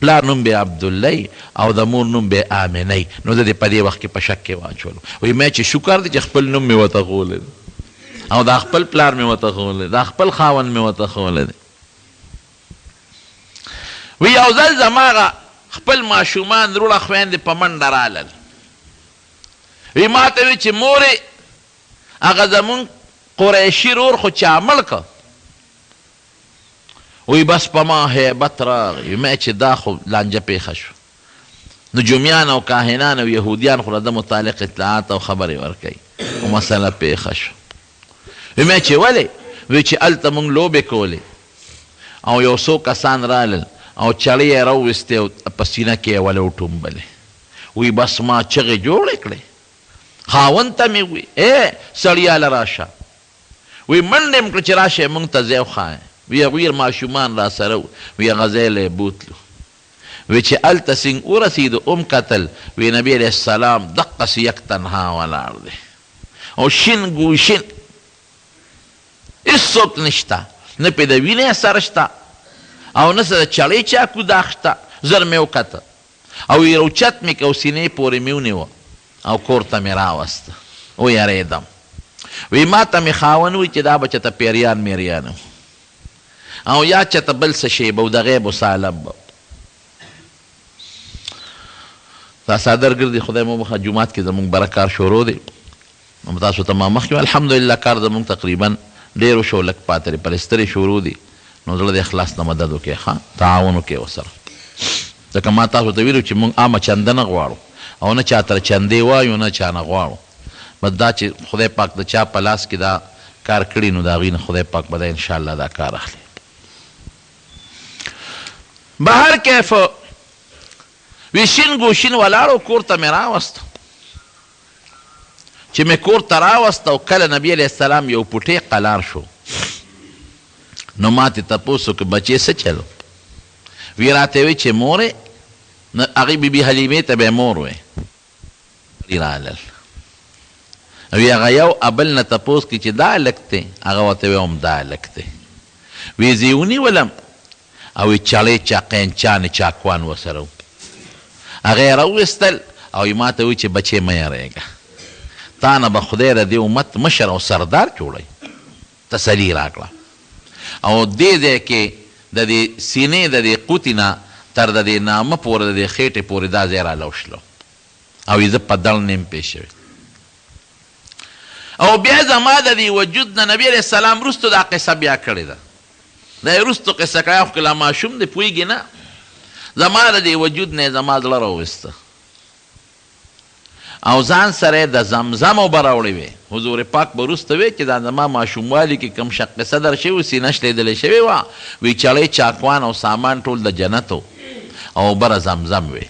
پلار نوم به عبدالله او د مور نوم به آمنه. نو د دې په دې وخت کې په شک کې واچولو. وایي ما چې شکر دی چې خپل نوم مې ورته ښوولی دی او دا خپل پلار مې ورته ښوولی دی دا خپل خاوند مې ورته ښوولی دی. وی یو ځل زما خپل ماشومان وروڼه خویندې په منډه رالل. وی ما ته وی چې مورې هغه زمونږ قریشي رور خو چا مړ که. وی بس په ما هیبت راغی. ما چې دا خو لانجه پیښه شو. نجومیان او کاهنان او یهودیان خو د متعلق اطلاعات او خبرې ورکوي او مسله پیښه شو. وی ما چې ولې وی چې هلته مونږ لوبې کولې او یو څو کسان رالل او چړې یې راوویستې او په سینه کې یې ولې وټومبلې. وی بس ما چغې جوړې کړې. خاوند ته مې وی سړیاله راشه. وی منډې م کړه چې راشه مونږ ته ځای وښایه. وی هغوی ماشومان را سره و. وی هغه ځای له یې بوتلو. وی چې هلته سینګ ورسېدو کتل وی نبي علیه السلام دقسې یک تنها ولاړ دی او شین ګوشین هېڅوک نشته نه پې د وینې اثر شته او نه څه د چړې چاکو داغ شته. زر مې وکته او یې روچت مې که او سینې پورې مې ونیوه او کور ته مې راوسته. ویرېدم. وی ما ته مې خاوند وی چې دا به چېته پیریان میریان او یا چېته بل څه شی به و د غیب و سالم به. دا څادر ګردي خدای مو بخښه جومات کې زمونږ بره کار شروع دی. نو تاسو ته ما مخکې الحمدلله کار زمونږ تقریبا ډېر وشو لږ پاتې دی پلسترې شروع دي. نو زړه د اخلاص نه مدد وکړئ ښه تعاون وکړئ ورسره. ځکه ما تاسو ته ویلو چې مونږ عامه چنده نه غواړو او نه چا تر چندې وایو نه چا نه غواړو. بس دا چې خدای پاک د چا په لاس کې دا کار کړي نو د هغوی نه خدای پاک به دا انشاءالله دا کار اخلي. بهر کیف وی شین ګوشین ولاړو کور ته مې راوستو. چې مې کور ته راوست او کله نبي علیه السلام یو پوټی قلار شو نو ما ترې تپوس وکړ بچې څه چل وی راته وی چې مورې هغې بیبي حلیمې ته به یې مور وی رالل وی هغه یو ابل نه تپوس کړي چې دا هلک دی هغه ورته وی هم دا هلک دی وی زه یې ونیولم او وی چړې چاقینچانې چاکوان ورسره و هغه یې راوویستل او ما ته وی چې بچې مه یېرېږه تا نه به خدای د دې امت مشر او سردار جوړوي تسلي راکړه او دې ځای کې د دې سینې د دې قوتې نه تر د دې نامه پورې د دې خېټې پورې دا ځای رالوشلو او زه په دړ نیم پېښ شوی او بیا زما د دې وجود نه نبي علیه السلام وروستو دا قصه بیا کړې ده دا یې وروستو قصه کړی خو که لا ماشوم دی پوهېږي نه زما د دې وجود نه یې زما زړه راوویسته او ځان سره د زمزم اوبه راوړې وې حضور پاک به وروسته وی چې دا زما ماشوموالي کې کوم قصه در شوي سینه شلیدلې شوې وه وی چړې چاکوان او سامان ټول د جنت او اوبه زمزم وې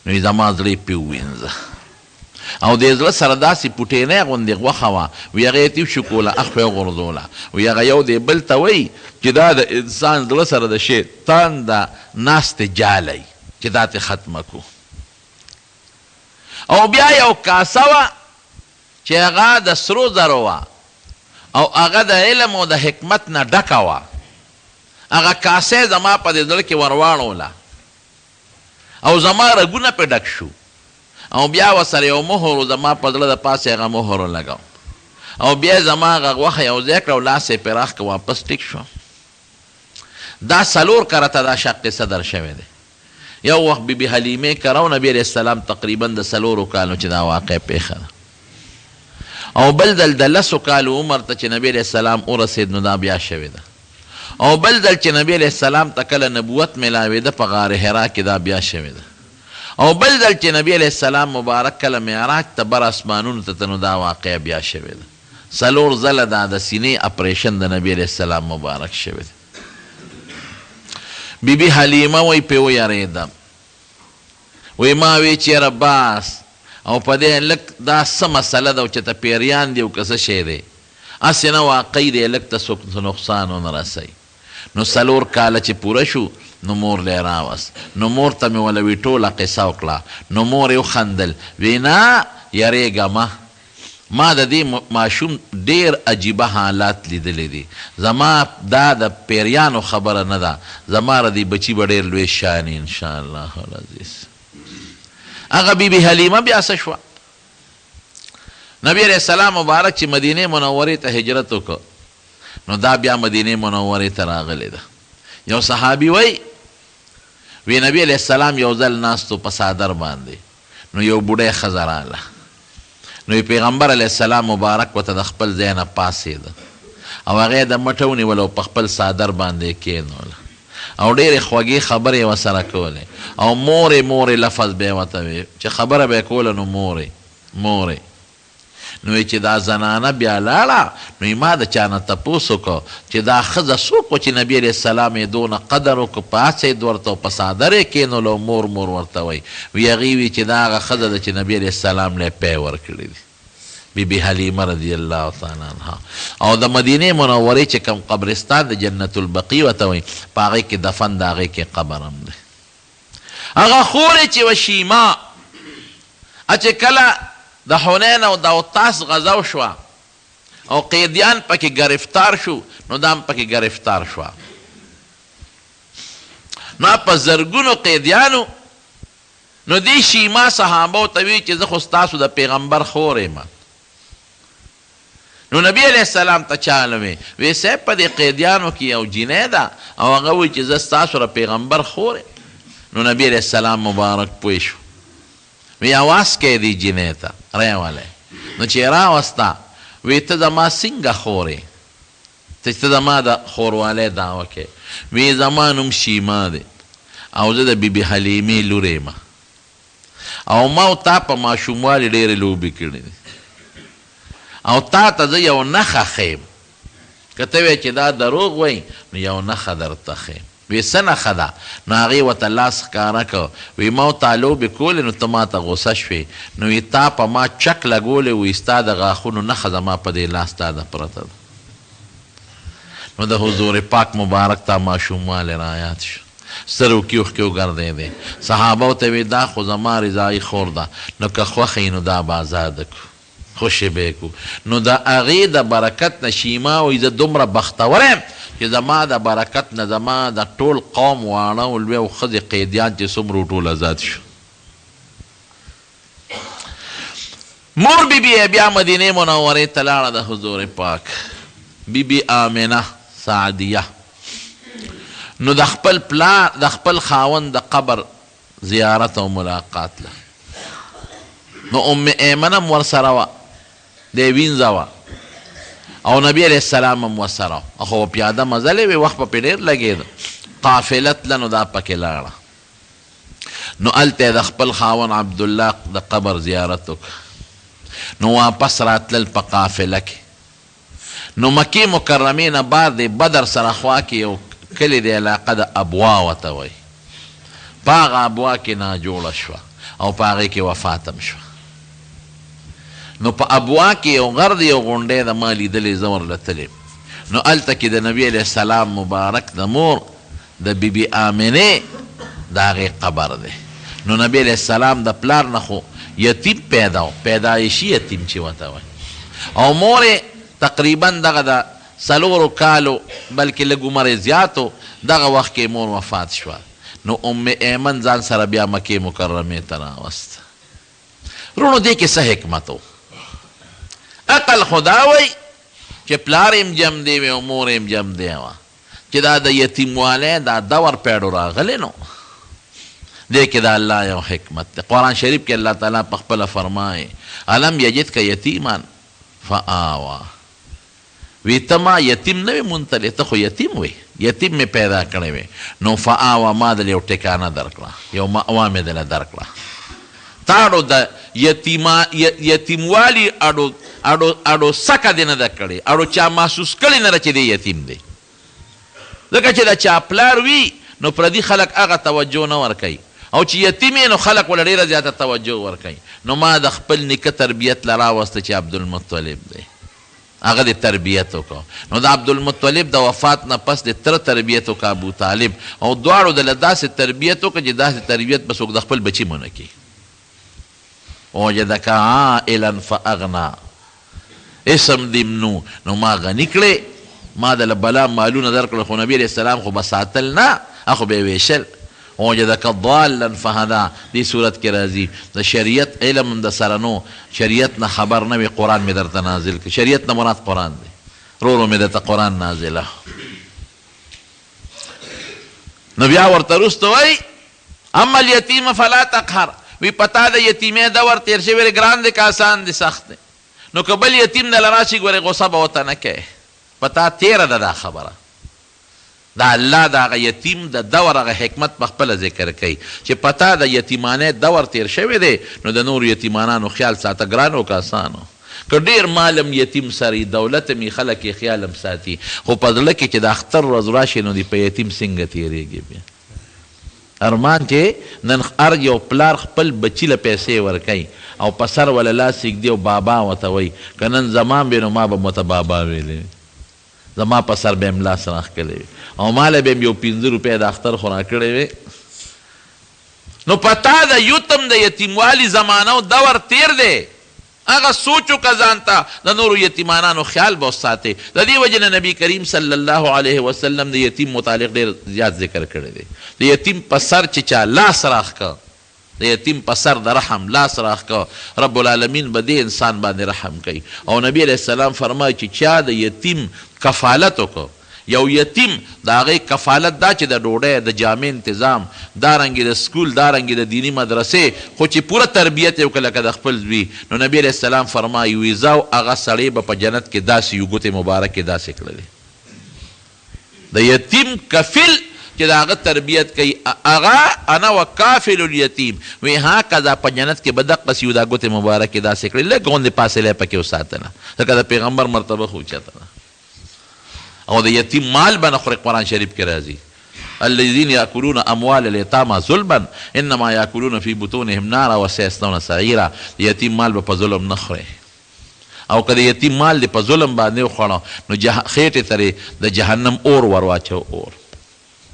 نو زما زړه یې پې ووینځه او د زړه سره داسې پوټینۍ غوندې غوښه وه وی هغه یې تیو شو کوله اخ یې وغورځوله وی هغه یو دی بل ته وایي چې دا د انسان زړه سره د شیطان د ناستې جالی چې دا ترې ختمه کړو او بیا یو کاسه وه چې هغه د سرو زرو وه او هغه د علم او د حکمت نه ډکه وه هغه کاسه زما په دې زړه کې ورواړوله او زما رګونه پې ډک شو او بیا ورسره یو مهر و زما په زړه د پاسې هغه مهر ولګو او بیا زما هغه غوښه یو ځای کړه او لاس یې پرې راښ که واپس ټیک شو دا څلور کرته دا شق قصه در شوی دی یو وخت بیبي حلیمې کره او نبي علیه السلام تقریبا د څلورو کالو چې دا واقع پیښه ده او بل ځل د لسو کالو عمر ته چې نبي علیه السلام ورسېد نو دا بیا شوې ده او بل ځل چې نبي علیه السلام ته کله نبوت میلاوېده په غار حرا کې دا بیا شوې ده او بل ځل چې نبي علیه السلام مبارک کله معراج ته بر اسمانونو ته نو دا واقع بیا شوې ده څلور ځله دا د سینې اپریشن د نبي علیه السلام مبارک شوې ده بیبي حلیمه وی پې ویارېدم وی ما وی چې یاره باس او په دې لږ دا څه مسله ده او چې ته پیریان دی او که څه شی دی هسې نه واقعي دی لږ ته څوک نقصان ونه رسوي نو څلور کاله چې پوره شو نو مور لی راوست نو مور ته مې وله وی ټوله قصه وکړه نو مور یې وخندل وی نه یریږه ما د دې ماشوم ډیر عجیبه حالات لیدلی دي زما دا د پیریانو خبره نه ده زما د دې بچي به ډېر لوی شاني انشاءالله العزیز هغه بیبي حلیمه بیا څه شوه نبي علیه السلام مبارک چې مدینې منورې ته هجرت وکړ نو دا بیا مدینې منورې ته راغلی ده یو صحابي وی نبي علیه السلام یو ځل ناستو په څادر باندې نو یو بوډۍ ښځه راغله نو پیغمبر علیه السلام مبارک ورته د خپل ځای نه پاڅېده او هغه یې د مټه ونیوله او په خپل څادر باندې یې کېنوله او ډېرې خوږې خبرې یې ورسره کولې او مورې مورې لفظ به یې ورته وی چې خبره به یې کوله نو مورې مورې نو چې دا زنانه بیا لاړه نو ما د چا نه تپوس وکړو چې دا ښځه څوک و چې نبي علیه السلام یې دونه قدر وکړو پاڅېد ورته او په څادر یې کېنولو مور مور ورته وی هغې وي چې دا هغه ښځه ده چې نبي علیه السلام له پی ورکړي دي بیبي حلیمه رضی الله تعالی عنها او د مدینې منورې چې کوم قبرستان د جنت البقی ورته وایي په هغې کې دفن د هغې کې قبر هم دی هغه خورې چې وه شیما چې کله د حنین او د اوتاس غزا وشوه او قیدیان پکې گرفتار شو نو دا هم پکې گرفتار شوه نو په زرګونو قیدیانو نو دې شیما صحابو ته وی چې زه خو ستاسو د پیغمبر خور یم نو نبی علیه السلام ته چاله وی صاحب په دې قیدیانو کې یو جینۍ ده او هغه وی چې زه ستاسو د پیغمبر خور یم نو نبی علیه السلام مبارک پوه شو وی اواز کوي دې جینۍ ته راولی نو چې یې راوسته وی ته زما څنګه خور یې ته زما د خوروالی دعوه کوې وی زما نوم شیما دی او زه د بیبي حلیمې لور یم او ما او تا په ماشوموالي ډېرې لوبې کړې دي او تا ته زه یو نښه ښیم که ته وایې چې دا دروغ وایي نو یو نښه درته ښیم وی څه نښه ده؟ نو هغې ورته لاس ښکاره که وی ما ورته لوبې کولې نو ته ما ته غوسه شوې نو وی تا په ما چک لګولې وی ستا د غاښونو نښه زما په دې لاس تا ده پرته ده. نو د حضور پاک مبارک تا ماشوموالی رایاد شو، سترګو کې اوښکې وګرځېدې. صحابه ورته وی دا خو زما رضایي خور ده، نو که خوښه نو دا به ازاده کړو، خوشې به یې کړو. نو د هغې د برکت نه شیما وایي زه دومره بختور یم چې زما د برکت نه زما د ټول قوم واړه او لوی او ښځې قیدیان چې څومره ټول آزاد شو. مور بی بی بیا مدینې منورې ته لاړه د حضور پاک، بی بی آمنه سعدیه. نو د خپل پلار د خپل خاوند د قبر زیارت او ملاقات له نو ام ایمنه هم ورسره وه، دی وینځه وه او نبی علیه السلام هم ورسره وه، خو پیاده مزلې وې، وخت به پرې ډېر لګېده. قافله تله نو دا پکې لاړه. نو هلته د خپل خاوند عبدالله د قبر زیارت وکړه. نو واپس راتلل په قافله کې. نو مکې مکرمې نه بعد د بدر سره خوا کې یو کلی د علاقه د ابوا ورته وایي، په هغه ابوا کې ناجوړه شوه او په هغې کې وفات هم شوه. نو په ابوا کې یو غر دی، یو غونډی د ما لیدلې، زه ورلتلې. نو هلته کې د نبي علیه السلام مبارک د مور د بی بی آمنې د هغې قبر دی. نو نبی علیه السلام د پلار نه خو یتیم پیدا و، پیدایشي یتیم چې ورته وایي، او مور یې تقریبا دغه د 4 کالو بلکې لږ عمر یې زیاتو، دغه وخت کې مور وفات شوه. نو ام ایمن ځان سره بیا مکې مکرمې ته راوسته. رونو دې کې څه حکمت و؟ عقل خدا وی چې پلار یم جم دی وی او مور یم جم دی وه، چې دا د یتیموالی دا دور پیړو راغلی. نو دې کې د الله یو حکمت دی. قرآن شریف کې الله تعالی په خپله فرمایي الم یجدک یتیما فآوا، وی ته ما یتیم نه وی منتلی، ته خو یتیم وی، یتیم می پیدا کړی وی. نو فآوا ما دل یو ټکانه درکړه، یو مأوا مې دله درکړه. تاړو د یتیموالی اړو سکه دې نه ده کړې، اړو چا محسوس کړی نه ده چې دی یتیم دی. ځکه چې د چا پلار وي نو پردي خلک هغه توجه نه ورکوي، او چې یتیم نو خلک ول ډېره زیاته توجه ورکوي. نو ما د خپل نیکه تربیت له راوسته چې عبدالمطلب دی، هغه د تربیت وکړو. نو د عبدالمطلب د وفات نه پس د تره تربیت وکړه ابو طالب، او دواړو دله داسې تربیت وکړه چې داسې تربیت به څوک د خپل بچي مونه کړي. وجدک عائلا فاغنا، اسم دیم نو ما غني کړې، ما دله بلا مالونه درکړه، خو نبي علیه السلام خو به ساتل نه، هغه به یې ویشل. وجدک ضالا فهدا، دې صورت کې راځي د شریعت علم د سره نو، شریعت نه خبر نه وي، قرآن مې درته نازل کړي. شریعت نه مراد قرآن دی، رو مې درته قرآن نازله. نو بیا ورته وروسته وایي اما الیتیم فلا تقهر، وی پتا د یتیمې دور تیر شوی دی، ګران دی که آسان دی سخت دی. نو که بل یتیم نه راشي ګورې غصه به ورته نه کوې، پتا تیره ده دا خبره. دا الله د هغه یتیم د دور هغه حکمت په خپله ذکر کوي چې پتا د یتیمانۍ دور تیر شوی دی، نو د نورو یتیمانانو خیال ساته، ګرانو که آسانو. که ډېر مالم یتیم سري، دولت مې خلک یې خیال هم ساتي، خو په زړه کې چې د اختر ورځ راشي نو د په یتیم څنګه تېرېږي. بیا ارمان چې نن هر یو پلار خپل بچي له پیسې ورکوي او په سر وله لاس ایږدي او بابا ورته وایي، که نن زمان بې نو ما به مته بابا ویلی، زما په سر به یم لاس راښکلی وي، او ماله به م یو 5 روپۍ د اختر خو راکړی وي. نو پتا د یتم د یتیموالي زمانه او دور تیر دی، هغه سوچ وکړه ځان ته، د نورو یتیمانانو خیال به وساتې. د دې وجې نه نبي کریم صلی الله علیه وسلم د یتیم متعلق ډېر زیات ذکر کړی دی. د یتیم په سر چې چا لاس راښکه، د یتیم په سر د رحم لاس راښکه، رب العالمین به دې انسان باندې رحم کوي. او نبی علیه السلام فرمایي چې چا د یتیم کفالت وکړو، یو یتیم د هغې کفالت دا چې د ډوډۍ د جامې تنظام، دارنګې د سکول، دارنګې د دیني مدرسې، خو چې پوره تربیت یې وکړه لکه د خپل زوی. نو نبي علیه السلام فرمایي وی زه او هغه سړی به په جنت کې داسې یو ګوتې مبارکې داسې کړلې. د یتیم کفل چې د هغه تربیت کوي، هغه انا وکافل الیتیم، وی هکذا په جنت کې به دقسې یو دا ګوتې مبارکې داسې کړلې، لږ غوندې فاصله پکې وساتله، ځکه د پیغمبر مرتبه خو اوچته ده. او د یتیم مال به نه خوري، قرآن شریف کې راځي الذين ياكلون اموال اليتامى ظلما انما ياكلون في بطونهم نارا وسيصلون سعيرا. یتیم مال به په ظلم نه خوري، او که د یتیم مال دې په ظلم باندې وخوړو نو خېټې ته د جهنم اور ور واچو. اور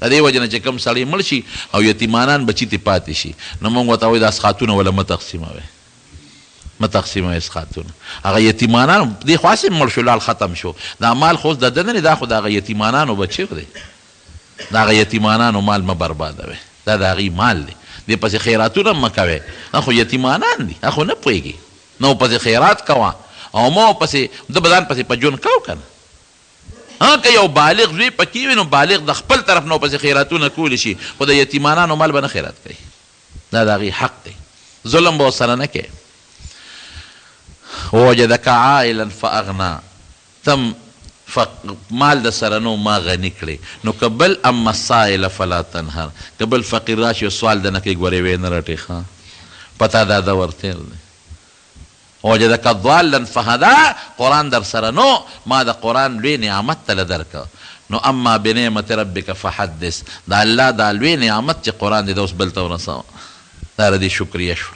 د دې وجه نه چې کوم سړی مړ شي او یتیمانان بچي ته پاتې شي نو موږ ورته وایو دا اسخاتونه ولا مه تقسیموئ، مه تقسیموئ اسخاتونه. هغه یتیمانان دې خو هسې مړ شو لال ختم شو، دا مال خو اوس د ده نه دی، دا خو د هغه یتیمانانو بچی دی. د هغه یتیمانانو مال مه بربادوئ، دا د هغې مال دی. دې پسې خیراتونه مه کوئ، دا خو یتیمانان دي، دا خو نه پوهېږي. نو پسې خیرات کوه او ما پسې ده به ځان پسې په ژوند کو که نه. که یو بالغ زوی پکې وي نو بالغ د خپل طرف نه پسې خیراتونه کولی شي، خو د یتیمانانو مال به نه خیرات کوي. دا د هغې حق دی، ظلم به ورسره نه کوي. ووجدک عائلا فاغنا، تم مال د سره نو ما غني کړي نو که بل اما السائل فلا تنهر، که بل فقیر راشي او سوال د نه کوي ګورې ویې نه رټې ښه پتا دا ده ورتېر دی. وجدک ضالا فهدا، قرآن در سره نو ما د قرآن لوی نعمت تله درکه نو اما بنعمت ربک فحدث، د الله دا لوی نعمت چې قرآن دی دا اوس بل ته ورسوه، دا د دې شکریه شو.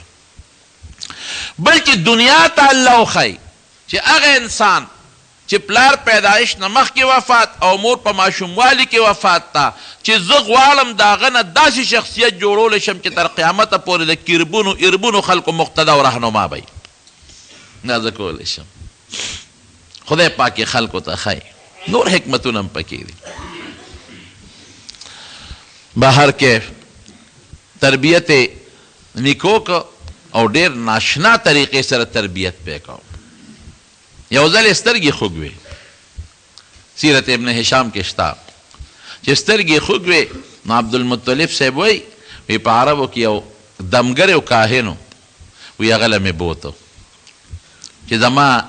بلکې دنیا ته الله وښایي چې هغه انسان چې پلار پیدایش نه مخکې وفات او مور په ماشوموالي کې وفات ته چې زه غواړم د هغه نه داسې شخصیت جوړولی شم چې تر قیامته پورې د کربونو اربونو خلکو مقتدا او رهنما به دا زه کولی شم. خدای پاک یې خلکو ته ښایي، نور حکمتونه هم پکې دي. بهر کې تربیت نیکو که او ډېر ناشنا طریقې سره تربیت پې کوو. یو ځل سترګې خوږ وې، سیرت ابن هشام کې شته چې سترګې خوږ وې نو عبدالمطلب صاحب وایي په عربو کې یو دمګر یو کاهن و، وی هغه له مې بوته چې زما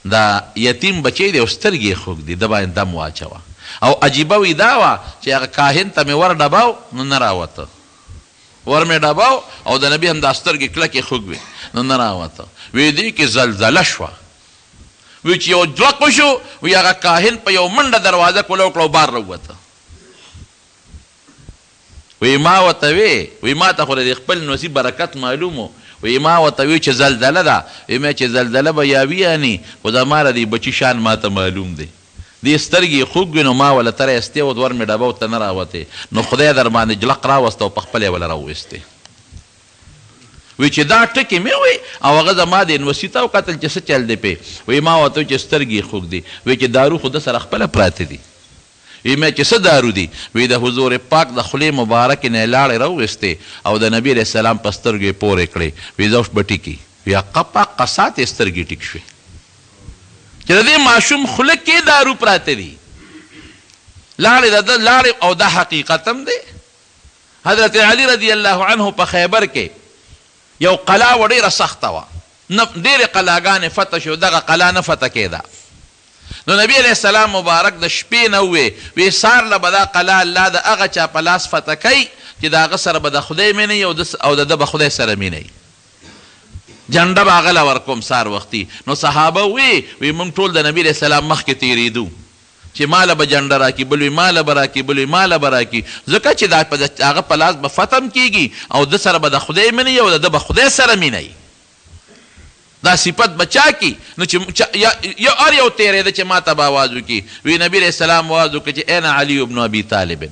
دا یتیم بچی دی او سترګې خوږ دي، ده باندې دم واچوه. او عجیبه وی دا وه چې هغه کاهن ته مې ور ډباو نو نه راوته، ور مې ډباو او د نبي هم دا سترګې کلکې خوږ وې نو نه راوته. وی دې کې زلزله شوه، وی چې یو ځواک وشو وی هغه کاهن په یو منډه دروازه کوله وکړه او بار راووته. وی ما ورته وی ما ته خو د خپل نصیب برکت معلوم و، وی ما ورته وی چې زلزله ده، وی ما چې زلزله به یا ویاني خو زما د دې بچي شان ما ته معلوم دی. دې سترګې خوږ وي نو ما وله تره ایستې و ور مې ډبه ورته نه راوتې نو خدای در باندې جلق راوسته او په خپله یې وله راوویستې. وی چې دا ټکې مې وی او هغه زما د یونیورسټي ته وکتل چې څه چل دی پې، وی ما ورته چې سترګې خوږ دي، وی چې دارو خو ده سره خپله پراته دي. وی مې چې څه دارو دي، وی د حضور پاک د خولې مبارکې نه یې لاړې راوویستې او د نبي علیه السلام په سترګو یې پورې کړې، وی زه اوس به ټیکي، وی قپا قسات یې سترګې ټیک شوې چې د دې ماشوم خوله کې دارو پراته دي. لاړې د ده لاړې او دا حقیقت هم دی. حضرت علي رضی الله عنه په خیبر کې یو قلا و ډېره سخته وه، ډېرې قلاګانې فتح شو، دغه قلا نه فتح کېده. نو نبی علیه السلام مبارک د شپې نه وی سار له به دا قلا الله د هغه چا په لاس فتح کوي چې د هغه سره به د خدای مینه او د ده به خدای سره مینه وي. جنډه به هغه له ورکوم سار وختي. نو صحابه وی موږ ټول د نبی علیه السلام مخکې تېرېدو چې ماله به جنډه راکړي، بل وی ماله به راکړي، بل وی ماله به راکړي، ځکه چې دا هغه په لاس به فتم کېږي او ده سره به د خدای مینه وي او د ده به خدای سره مینه وي. دا صفت بچا کی نو چې یو هر یو تېرېده چې ما ته به آواز وکړي. وی نبي علیه السلام آواز وکړه چې این علي ابن ابي طالب.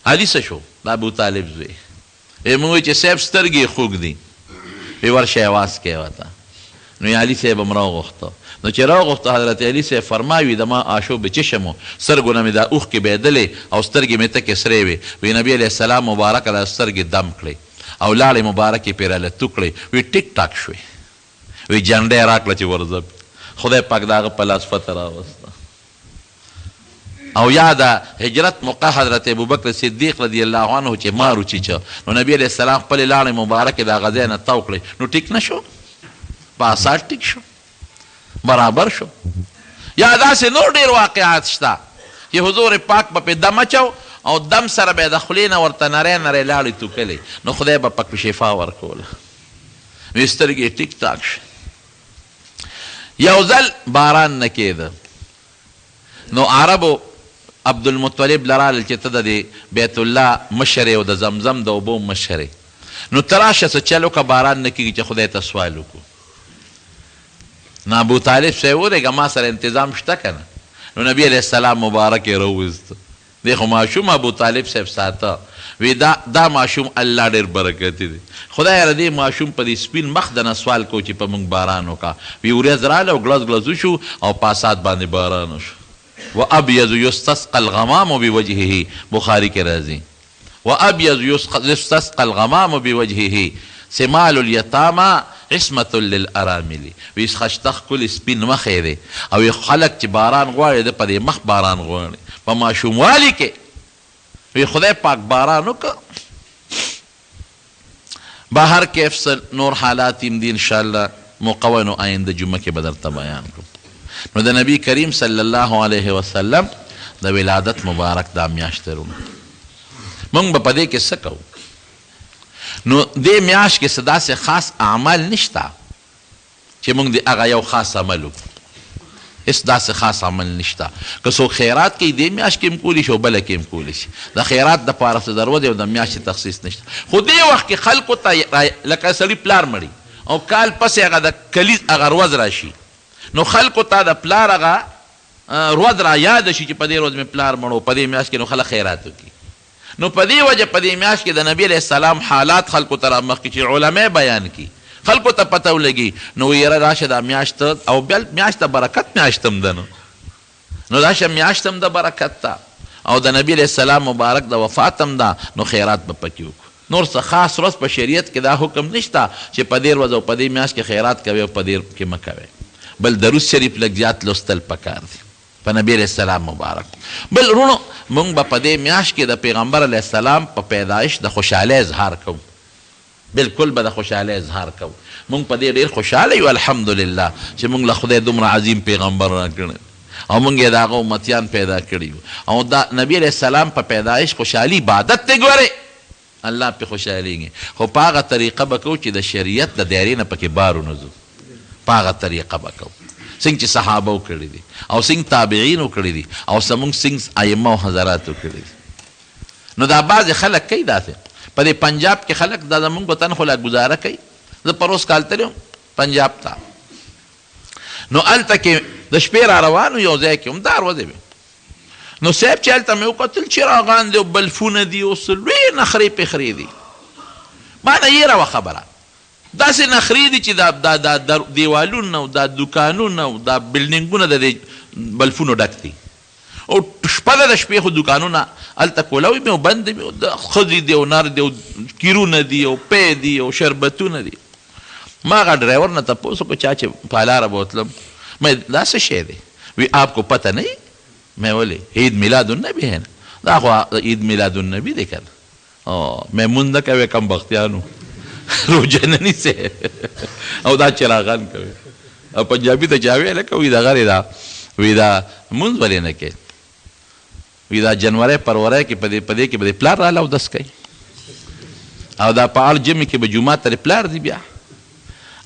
علي څه شو؟ د ابو طالب زوی. موږ وایي چې صاحب سترګې خوږ دي، وی ورشه آواز کوې ورته. نو علي صاحب هم راوغوښته. نو چې راوغوښته حضرت علي صاحب فرمایي د ما آشوب چشم و سترګو نه مې دا اوښکې بهېدلې او سترګې مې تکې سرې وې. وی نبي علیه السلام مبارکه دا سترګې دم کړې او لاړې مبارکې پرې رالتو کړې، وی ټیک ټاک شوې. وی جنډه راکړه چې ورځه خدای پاک د هغه په لاس فتح راوسته. او یا د هجرت موقع حضرت ابوبکر صدیق رضی الله عنه چې مار وچیچه نو نبی علیه السلام خپلې لاړې مبارکې د هغه ځای نه تاو کړې نو ټیک نه شو، په اساس ټیک شو، برابر شو. یا داسې نور ډېر واقعات شته چې حضور پاک به پې دم اچو او دم سره به یې د خولې نه ورته نری نری لاړې توکلې نو خدای به پکې شفا ورکوله. وی سترګې ټیک ټاک شي. یو ځل باران نه کېده نو عربو عبدالمطلب لرال چې ته د بیت الله مشر او د زمزم د اوبو مشر نو ته راشه څه چل وکړه باران نه کېږي چې خدای ته سوال وکړو نو ابو طالب صاحب ورېږه ما سره انتظام شته که نه نو نبی علیه السلام مبارک یې راوویسته دی خو ماشوم ابو طالب صاحب ساته وی دا ماشوم الله ډېر برکتي دی خدای را دې ماشوم په دې سپین مخ د نه سوال کو چې په موږ باران وکړه وی ورځ راله او ګلز ګلز وشو او پاسات باندې باران وشو وابیض یستسقى الغمام بوجهه بخاری کې راځي وابیض یستسقى الغمام بوجهه سمال الیتامى عصمة للارامل وی خشتخ کل سپین مخ دی او خلق چې باران غواړي د په دې مخ باران غواړي په ماشوموالي کې وی خدای پاک باران وکړه بهر کیف نور حالات هم دي انشاءالله مقونو آینده جمعه کې به درته بیان کړو نو د نبی کریم صلی الله علیه وسلم د ولادت مبارک دا میاشت رونه موږ به په دې کې څه کوو نو دې میاشت کې څه داسې خاص اعمال نشته چې موږ د هغه یو خاص عمل وکړو هېڅ داسې خاص عمل نشته که څوک خیرات کوي دې میاشت کې هم کولی شي او بله کې هم کولی شي د خیرات دپاره څه ضرورت دی او د میاشتې تخصیص نشته خو دې وخت کې خلکو ته لکه سړي پلار مړي او کال پسې هغه د کلیز هغه ورځ راشي نو خلکو ته د پلار هغه ورځ را یاد شي چې په دې ورځ مې پلار مړو په دې میاشت کې نو خلک خیرات وکړي نو په دې وجه په دې میاشت کې د نبي علیه السلام حالات خلکو ته رامخکې چې علما بیان کړي خلکو ته پته ولګي نو یاره راشه دا میاشت او بل میاشت د برکت میاشت هم ده نو راشه میاشت هم د برکت ده او د نبي علیه السلام مبارک د وفات هم ده نو خیرات به پکې وکړو نور څه خاص ورځ په شریعت کې دا حکم نشته چې په دې ورځ او په دې میاشت کې خیرات کوي او په دې کې مه کوئ بل درود شریف لږ زیات لوستل پکار دی په نبی علیه السلام مبارک بل رونو موږ به په دې میاشت کې د پیغمبر علیه السلام په پیدایش د خوشحالۍ اظهار کوو بالکل به د خوشحالۍ اظهار کوو موږ په دې ډېر خوشحاله یو الحمدلله چې موږ له خدای دومره عظیم پیغمبر راکړی او موږ یې د هغه امتیان پیدا کړي او دا نبی علیه السلام په پیدایش خوشحالي عبادت دی ګورئ الله پې خوشحالیږي خو په هغه طریقه به کوو چې د شریعت د دایرې نه پکې بار ونځو په هغه طریقه به کوو څنګه چې صحابه وکړي دي او څنګه تابعین وکړي دي او څنګه ائمه او حضرات وکړي دي نو دا بعضې خلک کوي داسې په دې پنجاب کې خلک دا زمونږ په تن خو لا ګزاره کوي زه پروس کال تللی وم پنجاب ته نو هلته کې د شپې را روان یو ځای کې هم دا ورځې وې نو صاحب چې هلته مې وکتل چراغان دي او بلفونه دي او څه لوی نخرې پخرې دي ما نه یېره وه خبره داسې نخرې دي چې دا دیوالونه او دا دوکانونه او دا بلډینګونه د دې بلفونو ډک دي او شپه ده د شپې خو دوکانونه هلته کولاوي مې او بند مې د ښځې دي او نر دي او کیرونه دي او پی دي او شربتونه دي ما هغه ډرایور نه تپوس وکړو چا چې په لاره به وتلم مې دا څه شی دی وی آپ کو پته نہیں میں بولے عید میلاد النبی ہے نا دا خو عید میلاد النبی دی که نه میں مونځ نه کوې کم بختیانو روژه نه نیسې او دا چراغان کوي او پنجابي ته چا ویله که وي دغه دا وي دا مونځ ولې نه کوې وی دا جنوری پروری کې په دې کې به د پلار راله اودس کوي او دا په هر جمعې کې به جومات ته د پلار دی بیا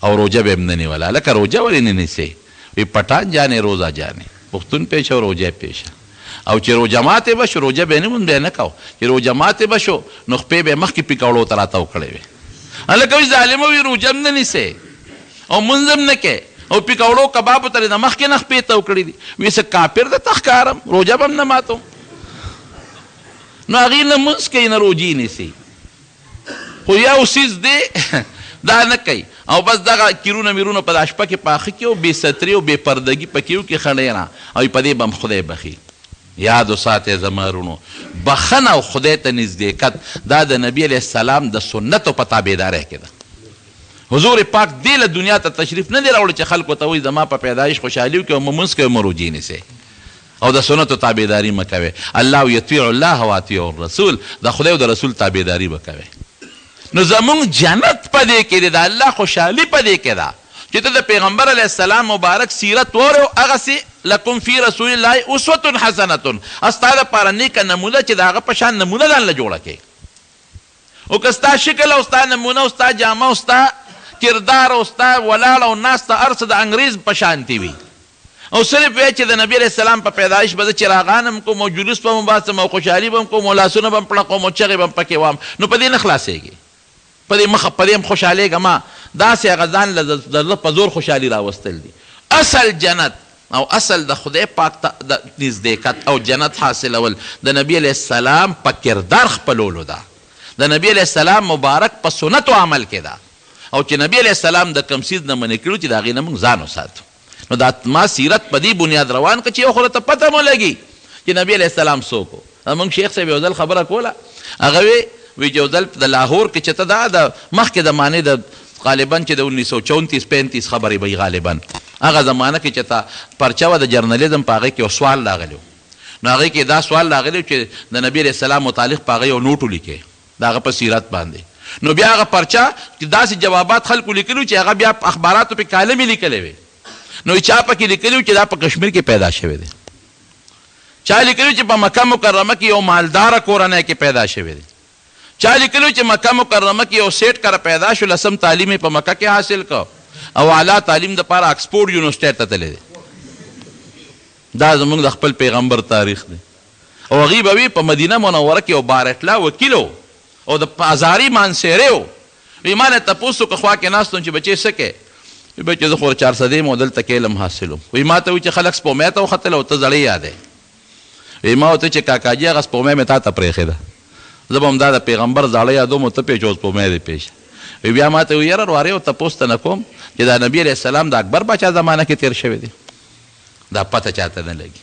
او روژه به هم نه نیوله هلکه روژه ولې نه نیسې وی پټان جانې روزه جانې پښتون پیشه او روژه پیشه او چې روژه ماتې به شو روژه به یې نه مونږ بیا نه کوو چې روژه ماتې به شو نو خپې به یې مخکې پیکوړو ته راته وکړې وې هلکه وی ظالمه وی روژه هم نه نیسې او مونځ هم نه کوې او پیکوړو کبابو ته د مخکې نه خپې ته وکړې دي وی څه کافر درته ښکارم روژه به هم نه ماتوم نو هغې نه مونځ کوي نه روجې نیسي خو یو څیز دی دا نه کوي او بس دغه کیرونه میرونه په دا شپه کې پاخه کړي او بې ستري او بې پردګي پکې وکړي خړیره او په دې به هم خدای بخي یاد وساتئ زما وروڼو بخښنه او خدای ته نزدېکت دا د نبي علیه السلام د سنتو په تابعدارۍ کې ده حضور پاک دې له دنیا ته تشریف نه دی راوړی چې خلکو ته وایي زما په پیدایش خوشحالي وکړي او مونځ کوئ مروجې نیسئ او د سنتو تابعداري مه کوئ الله یطیع الله و اطیع الرسول د خدای او د رسول تابعداري به کوئ نو زمونږ جنت په دې کې دی د الله خوشحالي په دې کې ده چې ته د پیغمبر علیه السلام مبارک سیرت وورې هغسې لکم فی رسول الله اسوة حسنة ستا دپاره نیکه نمونه چې د هغه په شان نمونه ځانله جوړه کړې او که ستا شکل او ستا نمونه او ستا جامه او ستا کردار او ستا ولاړ او ناسته هر څه د انګریز په شانتې وي او صرف وی چې د نبی علیه السلام په پیدایش به زه چراغان هم کوم او جلوس به هم باسم او خوشحالي به هم کوم او لاسونه به هم پړقوم او چغې به هم پکې وام، نو په دې نه خلاصېږي، په دې هم خوشحالېږه ما. داسې هغه ځان له د زړه په زور خوشحالي راوستل دي. اصل جنت او اصل د خدای پاک ته نزدېکت او جنت حاصلول د نبی علیه السلام په کردار خپلولو ده، د نبی علیه السلام مبارک په سنتو عمل کې ده. او چې نبی علیه السلام د کوم څیز نه منې کړو چې د هغې نه موږ ځان وساتو. نو دا ما سیرت په دې بنیاد روان که چې یو خو ته پته مو لګي چې نبی علیه السلام څوک و. زموږ شیخ صاحب یو ځل خبره کوله، هغه وی یو ځل د لاهور کې چې ته دا د مخکې د معنې د غالبا چې د 1934-35 خبرې به غالبا هغه زمانه کې چې ته پرچه وه د جرنالیزم په هغې کې یو سوال راغلی و. نو هغې کې دا سوال راغلی و چې د نبي علیه السلام متعلق په هغه یو نوټ ولیکې د هغه په سیرت باندې. نو بیا هغه پرچه داسې جوابات خلکو لیکلي چې هغه بیا په اخباراتو پې کالمې لیکلی وې. نو چا پکې لیکلي چې دا په کشمیر کې پیدا شوی دی، چا لیکلي چې په مکه مکرمه کې یو مالداره کورنۍ کې پیدا شوی دی، چا لیکلي چې مکه مکرمه کې یو سیټ کره پیدا شو، 10م تعلیم په مکه کې حاصل کو او اعلی تعلیم دپاره اکسفورډ یونیورسټۍ ته تللی دی. دا زموږ د خپل پیغمبر تاریخ دی. او هغوی به وي په مدینه منوره کې یو بارټلا وکیل و او د ازاري مانسیری و. وی ما نه تپوس وکړه خوا کې ناست وم چې بچې څه کې؟ وی بچې زه خو 400 یم او دلته کې علم حاصل وم. وی ما ته وایي چې خلک سپومۍ ته وختل او ته زړی یادی. وی ما ورته چې کاکاجي هغه سپومۍ مې تا ته پرېښې ده، زه به هم دا د پیغمبر زاړه یادوم او ته پېچ او سپومۍ دې پېښه. وی بیا ما ته وی یاره وارې او تپوس ته نه کوم چې دا نبي علیه السلام د اکبر باچا زمانه کې تېر شوی دی، دا پته چاته نه لګي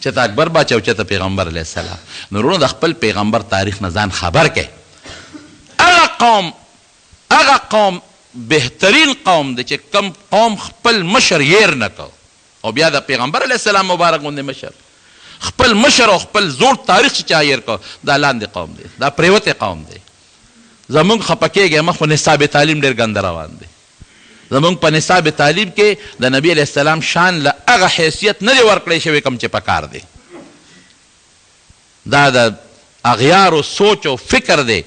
چې ته اکبر باچا او چې ته پیغمبر علیه السلام. نو وروڼو د خپل پیغمبر تاریخ نه ځان خبر کړئ. هغه قوم بهترین قوم دی چې کم قوم خپل مشر یېر نه کو او بیا د پیغمبر علیه السلام مبارک غوندې مشر خپل مشر او خپل زوړ تاریخ چې چا یېر کو، دا لاندې قوم دی، دا پریوتی قوم دی. زمونږ خفه کېږئ مه، خو نصاب تعلیم ډېر ګنده روان دی. زمونږ په نصاب تعلیم کې د نبي علیه السلام شان له هغه حیثیت نه دی ورکړی شوی کوم چې پکار دی. دا د اغیارو سوچ او فکر دی.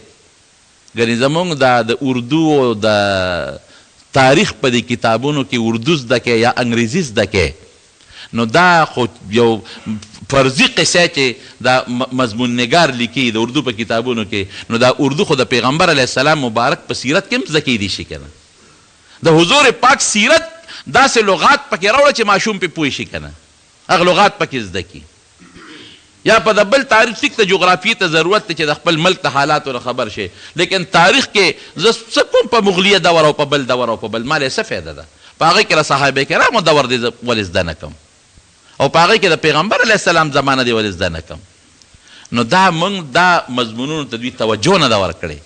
ګنې زمونږ د اردو او د تاریخ په دې کتابونو کې اردو زده کې یا انګریزي زده کې، نو دا خو یو فرضي قصه چې دا مضمون نگار لیکي د اردو په کتابونو کې، نو دا اردو خو د پیغمبر علیه السلام مبارک په سیرت کې هم زده کیدی شي که نه. د حضور پاک سیرت داسې لغات پکې راوړه چې ماشوم پې پوه شي که نه، هغه لغات پکې زده کي. یا په د بل تاریخ ټیک ته جغرافیې ته ضرورت دی چې د خپل ملک د حالاتو نه خبر شي، لیکن تاریخ کې زه څه کوم په مغلیه دور او په بل دور او په بل، ما له څه فایده ده؟ په هغې کې د صحابه کرامو دور دی ولې زده نه کم، او په هغې کې د پیغمبر علیه السلام زمانه دی ولې زده نه کم. نو دا موږ دا مضمونونو ته دوی توجه نه ده ورکړې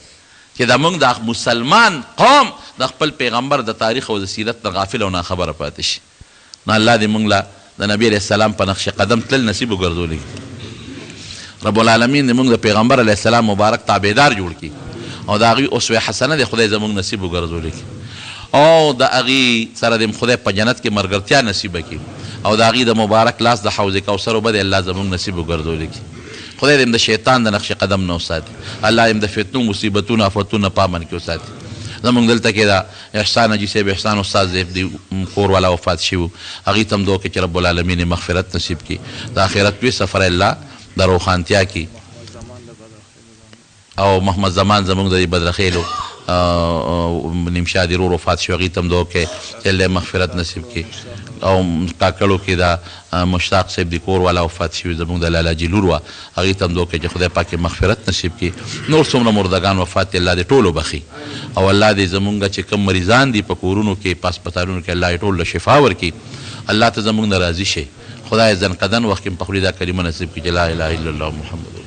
چې دا موږ د مسلمان قوم د خپل پیغمبر د تاریخ او د سیرت نه غافل او ناخبره پاتې شي. نو الله دې موږ له د نبي علیه السلام په نقش قدم تلل نصیب وګرځولی. رب العالمین دې موږ د پیغمبر علیه السلام مبارک تابعدار جوړ کړي او د هغوی اسوه حسنه دې خدای زموږ نصیب وګرځولی او د هغوی سره دې خدای په جنت کې ملګرتیا نصیبه کړي او د هغوی د مبارک لاس د حوض کوثر اوبه دې الله زموږ نصیب وګرځولی کړي. خدای دې د شیطان د نقش قدم نه وساتي، الله دې د فتنو مصیبتونو آفتونو پامن کې وساتي. زموږ دلته کې دا احسان حاجي صاحب احسان استاد صاحب دی کور والا وفات شوي وو، هغوی ته هم دعا وکړي چې رب العالمین مغفرت نصیب کړي، د آخرت لوی سفر الله د روښانتیا کړي. او محمد زمان زموږ د بدرخیلو نیمشادي رور وفات شو، هغوی ته هم دعا وکړئ چې الله مغفرت نصیب کړي. او کاکړو کې دا مشتاق صاحب د کور والا وفات شوي زموږ د لالاجي لور وه، هغوی ته هم دعا وکړئ چې خدای پاک مغفرت نصیب کړي. نور څومره مردگان وفات دي الله دې ټولو بخي او الله دې زموږ چې کوم مریضان دي په کورونو کې په هسپتالونو کې الله یې ټول له شفا ورکړي. الله ته زموږ نه راضي شي. خدای زنقدن وخت کې په خولې دا کلمه نصیب کړي چې لا اله الا الله محمد